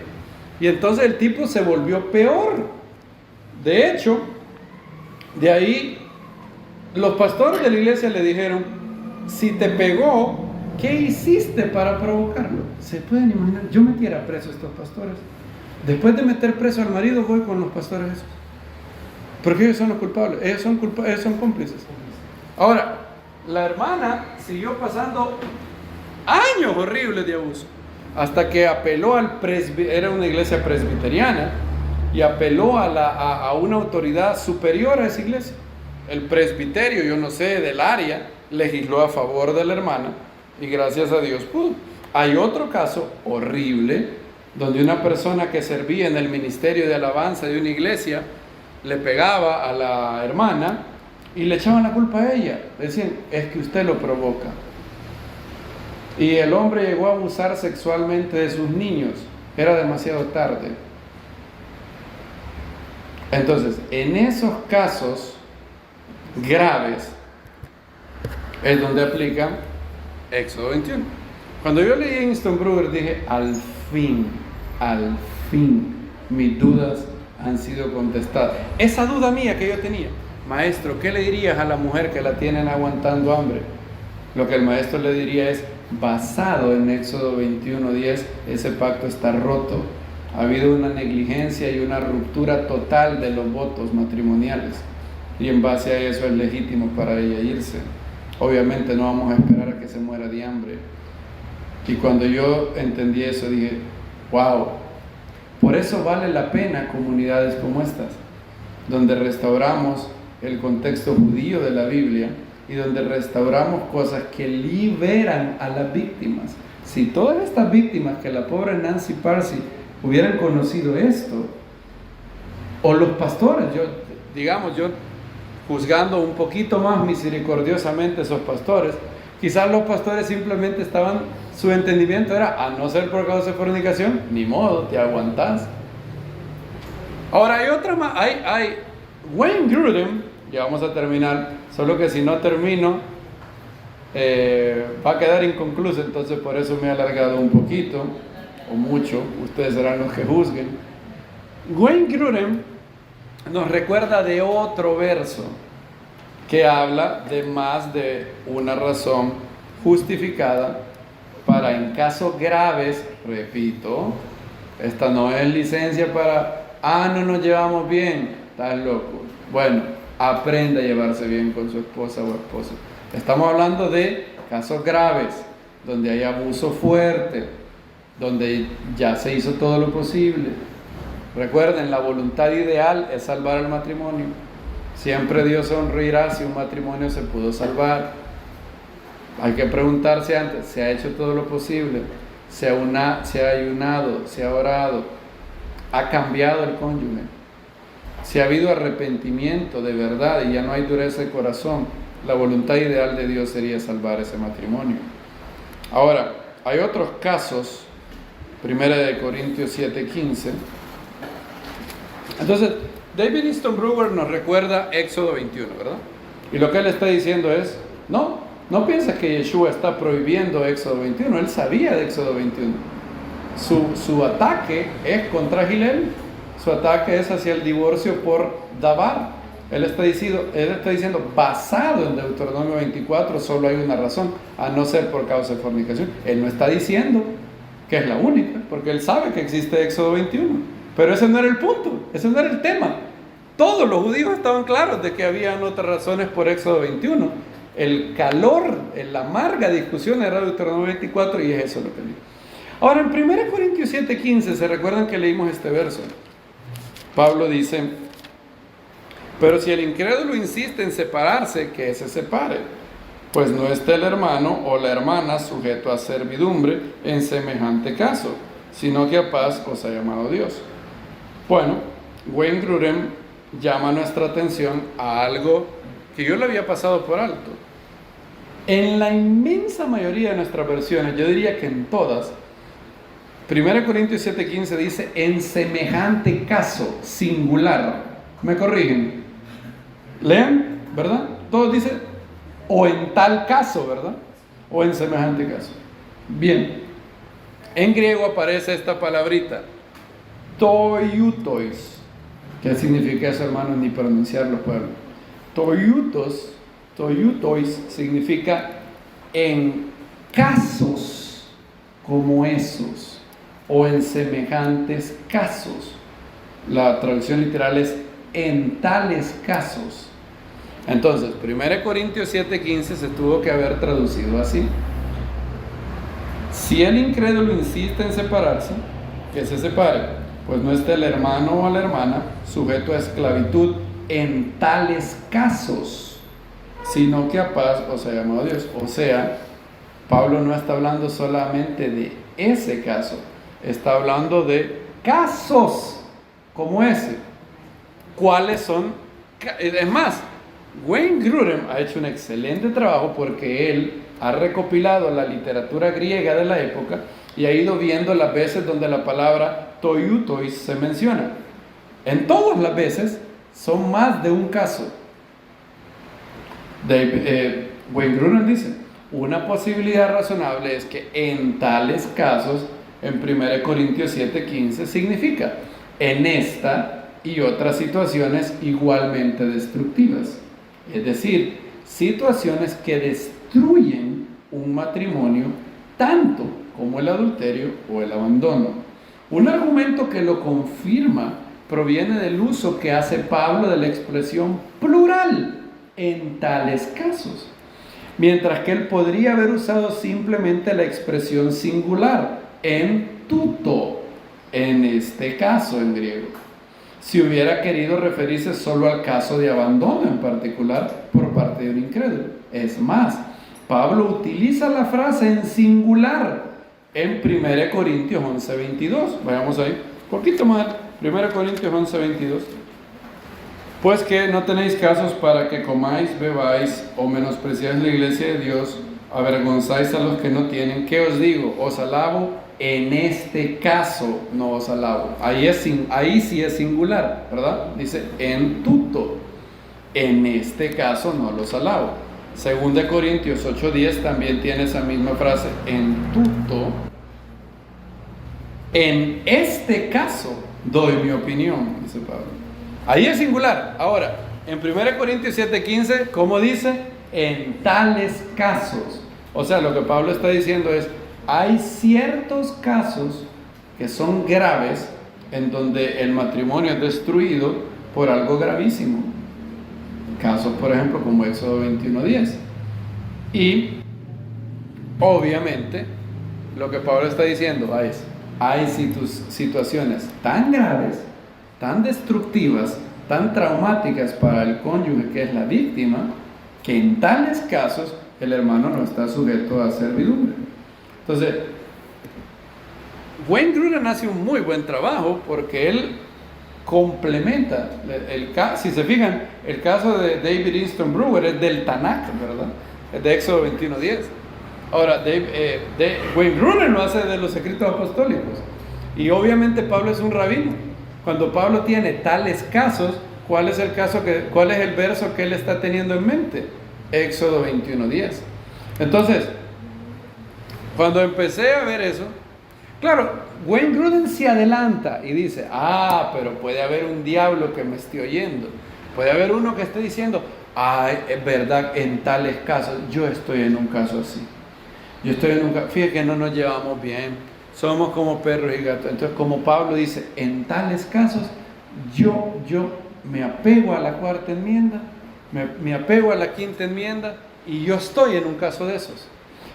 Y entonces el tipo se volvió peor. De hecho, de ahí los pastores de la iglesia le dijeron, si te pegó, ¿qué hiciste para provocarlo? ¿Se pueden imaginar? Yo metiera preso a estos pastores. Después de meter preso al marido, voy con los pastores esos. Porque ellos son los culpables, ellos son cómplices. Ahora, la hermana siguió pasando años horribles de abuso, hasta que apeló al era una iglesia presbiteriana, y apeló a una autoridad superior a esa iglesia. El presbiterio, yo no sé, del área, legisló a favor de la hermana, y gracias a Dios pudo. Hay otro caso horrible, donde una persona que servía en el ministerio de alabanza de una iglesia, le pegaba a la hermana, y le echaban la culpa a ella. Le decían, es que usted lo provoca. Y el hombre llegó a abusar sexualmente de sus niños. Era demasiado tarde. Entonces, en esos casos graves es donde aplica Éxodo 21. Cuando yo leí Winston Brewer dije, al fin, mis dudas han sido contestadas. Esa duda mía que yo tenía, maestro, ¿qué le dirías a la mujer que la tienen aguantando hambre? Lo que el maestro le diría es, basado en Éxodo 21:10, ese pacto está roto. Ha habido una negligencia y una ruptura total de los votos matrimoniales, y en base a eso es legítimo para ella irse. Obviamente no vamos a esperar a que se muera de hambre. Y cuando yo entendí eso dije, wow, por eso vale la pena comunidades como estas, donde restauramos el contexto judío de la Biblia y donde restauramos cosas que liberan a las víctimas. Si todas estas víctimas, que la pobre Nancy Parsi, hubieran conocido esto, o los pastores, yo juzgando un poquito más misericordiosamente a esos pastores, quizás los pastores simplemente su entendimiento era, a no ser por causa de fornicación, ni modo, te aguantás. Ahora hay otra más, hay Wayne Grudem, ya vamos a terminar, solo que si no termino va a quedar inconcluso, entonces por eso me he alargado un poquito o mucho, ustedes serán los que juzguen. Wayne Grudem nos recuerda de otro verso que habla de más de una razón justificada para, en casos graves, repito, esta no es licencia para, no nos llevamos bien, estás loco. Bueno, aprenda a llevarse bien con su esposa o esposo. Estamos hablando de casos graves, donde hay abuso fuerte, donde ya se hizo todo lo posible. Recuerden, la voluntad ideal es salvar el matrimonio. Siempre Dios sonreirá si un matrimonio se pudo salvar. Hay que preguntarse antes, ¿se ha hecho todo lo posible? ¿Se ha ayunado? ¿Se ha orado? ¿Ha cambiado el cónyuge? Si ha habido arrepentimiento de verdad y ya no hay dureza de corazón, la voluntad ideal de Dios sería salvar ese matrimonio. Ahora, hay otros casos, 1 Corintios 7:15. Entonces, David Easton Brewer nos recuerda Éxodo 21, ¿verdad? Y lo que él está diciendo es, no piensa que Yeshua está prohibiendo Éxodo 21, él sabía de Éxodo 21. Su ataque es contra Gilel, su ataque es hacia el divorcio por Dabar. Él está diciendo, basado en Deuteronomio 24, solo hay una razón, a no ser por causa de fornicación. Él no está diciendo que es la única, porque él sabe que existe Éxodo 21. Pero ese no era el punto, ese no era el tema. Todos los judíos estaban claros de que habían otras razones por Éxodo 21. El calor, la amarga discusión era Deuteronomio 24 y es eso lo que digo. Ahora, en 1 Corintios 7:15, ¿se recuerdan que leímos este verso? Pablo dice, pero si el incrédulo insiste en separarse, que se separe, pues no esté el hermano o la hermana sujeto a servidumbre en semejante caso, sino que a paz os ha llamado Dios. Bueno, Wayne Grudem llama nuestra atención a algo que yo le había pasado por alto. En la inmensa mayoría de nuestras versiones, yo diría que en todas, 1 Corintios 7:15 dice, en semejante caso, singular. ¿Me corrigen? Lean, ¿verdad? Todos dicen, o en tal caso, ¿verdad? O en semejante caso. Bien, en griego aparece esta palabrita, toiutois. ¿Qué significa eso, hermano? Ni pronunciarlo puedo. Toiutois significa en casos como esos, o en semejantes casos. La traducción literal es en tales casos. Entonces, 1 Corintios 7:15 se tuvo que haber traducido así. Si el incrédulo insiste en separarse, que se separe, pues no esté el hermano o la hermana sujeto a esclavitud en tales casos, sino que a paz os ha llamado Dios. O sea, Pablo no está hablando solamente de ese caso, está hablando de casos como ese. ¿Cuáles son? Es más, Wayne Grudem ha hecho un excelente trabajo porque él ha recopilado la literatura griega de la época y ha ido viendo las veces donde la palabra toiutois se menciona. En todas las veces son más de un caso. Wayne Grudem dice, una posibilidad razonable es que en tales casos, en 1 Corintios 7:15, significa en esta y otras situaciones igualmente destructivas. Es decir, situaciones que destruyen un matrimonio tanto como el adulterio o el abandono. Un argumento que lo confirma proviene del uso que hace Pablo de la expresión plural en tales casos, mientras que él podría haber usado simplemente la expresión singular en tuto, en este caso en griego, si hubiera querido referirse solo al caso de abandono en particular por parte de un incrédulo. Es más, Pablo utiliza la frase en singular en 1 Corintios 11:22. Vayamos ahí, poquito más, 1 Corintios 11:22. Pues que no tenéis casos para que comáis, bebáis o menospreciáis la iglesia de Dios, avergonzáis a los que no tienen. ¿Qué os digo? Os alabo. En este caso no os alabo. Ahí sí es singular, ¿verdad? Dice en tuto. En este caso no los alabo. 2 Corintios 8:10 también tiene esa misma frase, en tuto. En este caso doy mi opinión, dice Pablo. Ahí es singular. Ahora, en 1 Corintios 7:15, ¿cómo dice? En tales casos. O sea, lo que Pablo está diciendo es, hay ciertos casos que son graves en donde el matrimonio es destruido por algo gravísimo. Casos, por ejemplo, como Éxodo 21:10. Y obviamente lo que Pablo está diciendo es, hay situaciones tan graves, tan destructivas, tan traumáticas para el cónyuge que es la víctima, que en tales casos el hermano no está sujeto a servidumbre. Entonces, Wayne Grudem hace un muy buen trabajo porque él complementa, si se fijan, el caso de David Easton Brewer es del Tanakh, ¿verdad? Es de Éxodo 21:10. Ahora, Wayne Grudem lo hace de los escritos apostólicos. Y obviamente Pablo es un rabino. Cuando Pablo tiene tales casos, ¿cuál es el verso que él está teniendo en mente? Éxodo 21:10. Entonces, cuando empecé a ver eso, claro, Wayne Grudem se adelanta y dice, pero puede haber un diablo que me esté oyendo. Puede haber uno que esté diciendo, es verdad, en tales casos, yo estoy en un caso así. Fíjate que no nos llevamos bien. Somos como perros y gatos. Entonces, como Pablo dice, en tales casos, yo me apego a la cuarta enmienda, me apego a la quinta enmienda, y yo estoy en un caso de esos.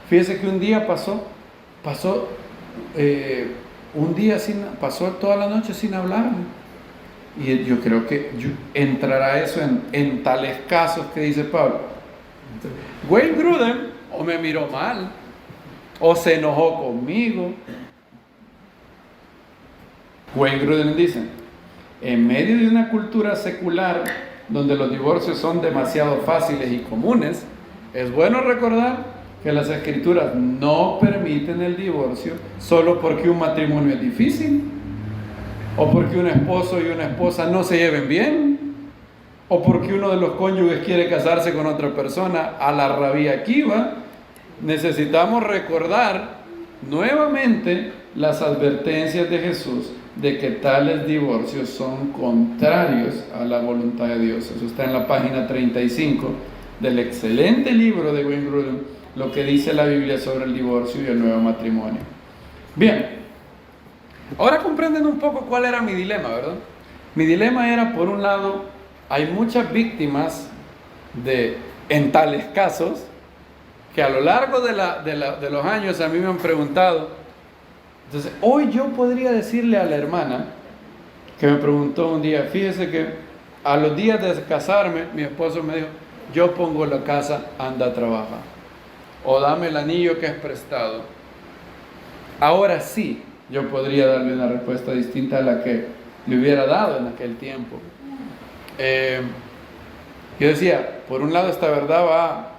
Fíjese que un día pasó toda la noche sin hablarme. Y yo creo que entrará eso en tales casos que dice Pablo. Entonces, Wayne Grudem o me miró mal, o se enojó conmigo. Wayne Grudem dice, en medio de una cultura secular donde los divorcios son demasiado fáciles y comunes, es bueno recordar que las escrituras no permiten el divorcio solo porque un matrimonio es difícil, o porque un esposo y una esposa no se lleven bien, o porque uno de los cónyuges quiere casarse con otra persona a la Rabí Akiva. Necesitamos recordar nuevamente las advertencias de Jesús de que tales divorcios son contrarios a la voluntad de Dios. Eso está en la página 35 del excelente libro de Wayne Grudem, lo que dice la Biblia sobre el divorcio y el nuevo matrimonio. Bien, ahora comprenden un poco cuál era mi dilema, ¿verdad? Mi dilema era, por un lado, hay muchas víctimas en tales casos que a lo largo de los años a mí me han preguntado. Entonces, hoy yo podría decirle a la hermana que me preguntó un día, fíjese que a los días de casarme, mi esposo me dijo, yo pongo la casa, anda a trabajar, o dame el anillo que es prestado. Ahora sí, yo podría darle una respuesta distinta a la que le hubiera dado en aquel tiempo. Yo decía, por un lado esta verdad va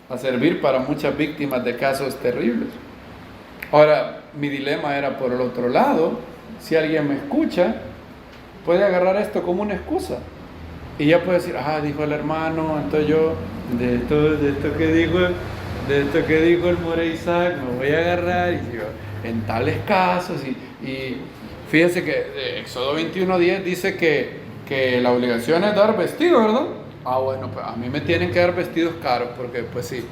a servir para muchas víctimas de casos terribles. Ahora, mi dilema era por el otro lado, si alguien me escucha, puede agarrar esto como una excusa. Y ya puede decir, dijo el hermano, entonces yo, de esto que dijo el More Isaac, me voy a agarrar, y yo, en tales casos, y fíjense que Éxodo 21:10 dice que la obligación es dar vestido, ¿verdad? Bueno, pues a mí me tienen que dar vestidos caros, porque pues sí,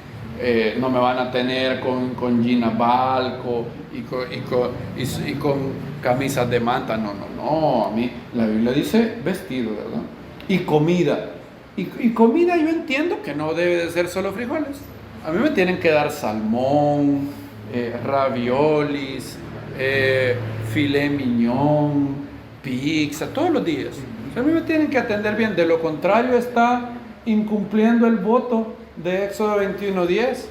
no me van a tener con Gina Balco y con camisas de manta. No, a mí la Biblia dice vestido, ¿verdad? Y comida. Y comida yo entiendo que no debe de ser solo frijoles. A mí me tienen que dar salmón, raviolis, filet mignon, pizza, todos los días. O sea, a mí me tienen que atender bien. De lo contrario está incumpliendo el voto de Éxodo 21:10.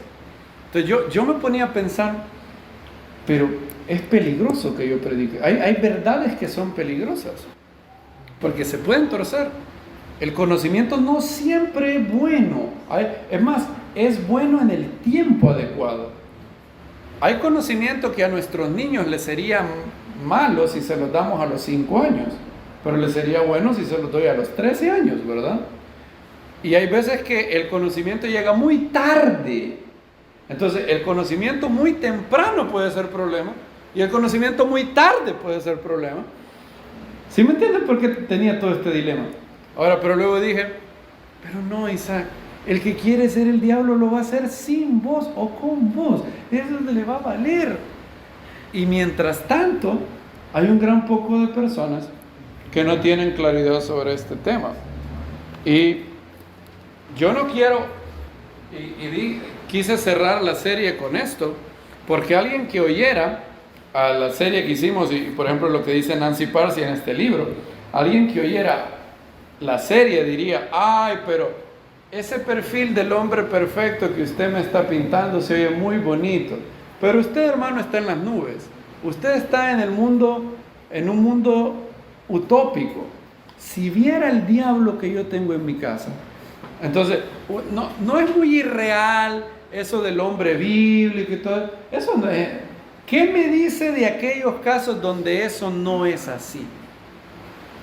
Entonces yo me ponía a pensar, pero es peligroso que yo predique. Hay verdades que son peligrosas, porque se pueden torcer. El conocimiento no siempre es bueno. Es más, es bueno en el tiempo adecuado. Hay conocimiento que a nuestros niños les sería malo si se los damos a los 5 años, pero les sería bueno si se los doy a los 13 años, ¿verdad? Y hay veces que el conocimiento llega muy tarde. Entonces, el conocimiento muy temprano puede ser problema, y el conocimiento muy tarde puede ser problema. ¿Sí me entienden por qué tenía todo este dilema? Ahora, pero luego dije, pero no, Isaac, el que quiere ser el diablo lo va a hacer sin vos o con vos. Eso le va a valer. Y mientras tanto, hay un gran poco de personas que no tienen claridad sobre este tema. Y yo no quiero, quise cerrar la serie con esto, porque alguien que oyera a la serie que hicimos, y por ejemplo lo que dice Nancy Parsi en este libro, alguien que oyera la serie diría, ay, pero ese perfil del hombre perfecto que usted me está pintando se oye muy bonito. Pero usted, hermano, está en las nubes. Usted está en el mundo, en un mundo utópico. Si viera el diablo que yo tengo en mi casa. Entonces, no es muy irreal eso del hombre bíblico y todo. Eso no es. ¿Qué me dice de aquellos casos donde eso no es así?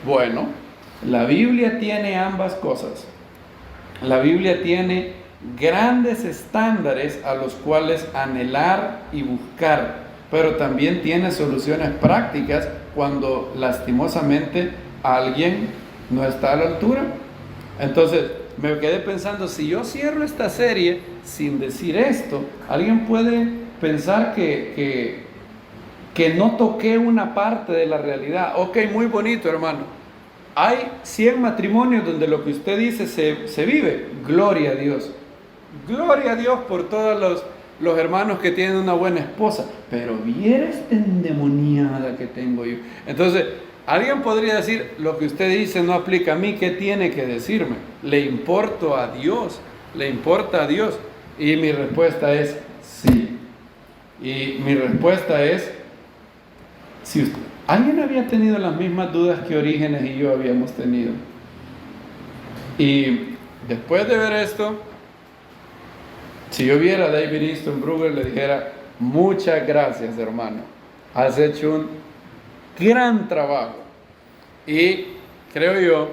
Bueno, la Biblia tiene ambas cosas. La Biblia tiene grandes estándares a los cuales anhelar y buscar, pero también tiene soluciones prácticas cuando lastimosamente alguien no está a la altura. Entonces, me quedé pensando, si yo cierro esta serie sin decir esto, alguien puede pensar que no toqué una parte de la realidad. Ok, muy bonito, hermano. Hay 100 matrimonios donde lo que usted dice se vive. Gloria a Dios. Gloria a Dios por todos los hermanos que tienen una buena esposa. Pero viera esta endemoniada que tengo yo. Entonces, alguien podría decir, lo que usted dice no aplica a mí, ¿qué tiene que decirme? Le importo a Dios, le importa a Dios. Y mi respuesta es sí. Y mi respuesta es, si alguien había tenido las mismas dudas que Orígenes y yo habíamos tenido. Y después de ver esto, si yo viera a David Easton Brugger, le dijera, muchas gracias, hermano. Has hecho un gran trabajo. Y creo yo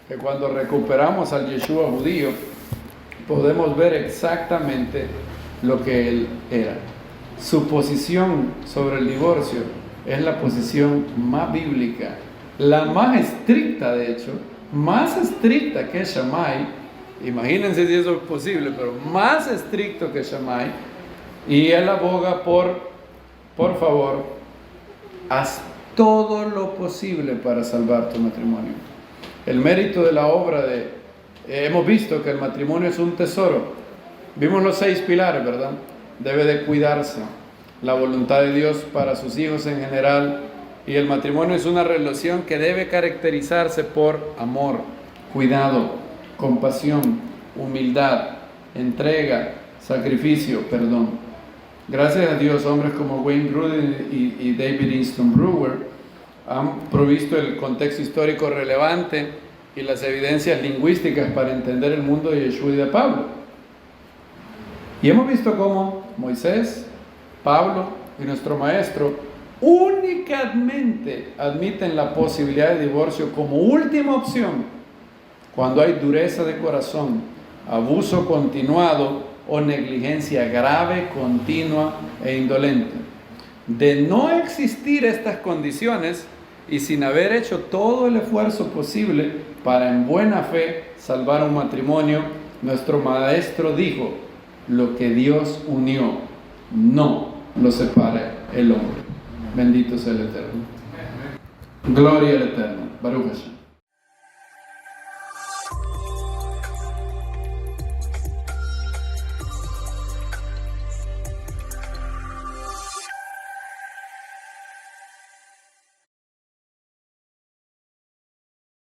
que cuando recuperamos al Yeshua judío, podemos ver exactamente lo que él era. Su posición sobre el divorcio es la posición más bíblica, la más estricta, de hecho, más estricta que Shammai. Imagínense si eso es posible, pero más estricto que Shammai. Y él aboga por favor, haz todo lo posible para salvar tu matrimonio. El mérito de la obra hemos visto que el matrimonio es un tesoro. Vimos los 6 pilares, ¿verdad? Debe de cuidarse, la voluntad de Dios para sus hijos en general, y el matrimonio es una relación que debe caracterizarse por amor, cuidado, compasión, humildad, entrega, sacrificio, perdón. Gracias a Dios, hombres como Wayne Grudem y David Easton Brugger han provisto el contexto histórico relevante y las evidencias lingüísticas para entender el mundo de Yeshua y de Pablo. Y hemos visto cómo Moisés, Pablo y nuestro maestro únicamente admiten la posibilidad de divorcio como última opción cuando hay dureza de corazón, abuso continuado o negligencia grave, continua e indolente. De no existir estas condiciones y sin haber hecho todo el esfuerzo posible para en buena fe salvar un matrimonio, nuestro maestro dijo, lo que Dios unió, no lo separe el hombre. Bendito sea el Eterno. Gloria al Eterno. Baruch Hashem.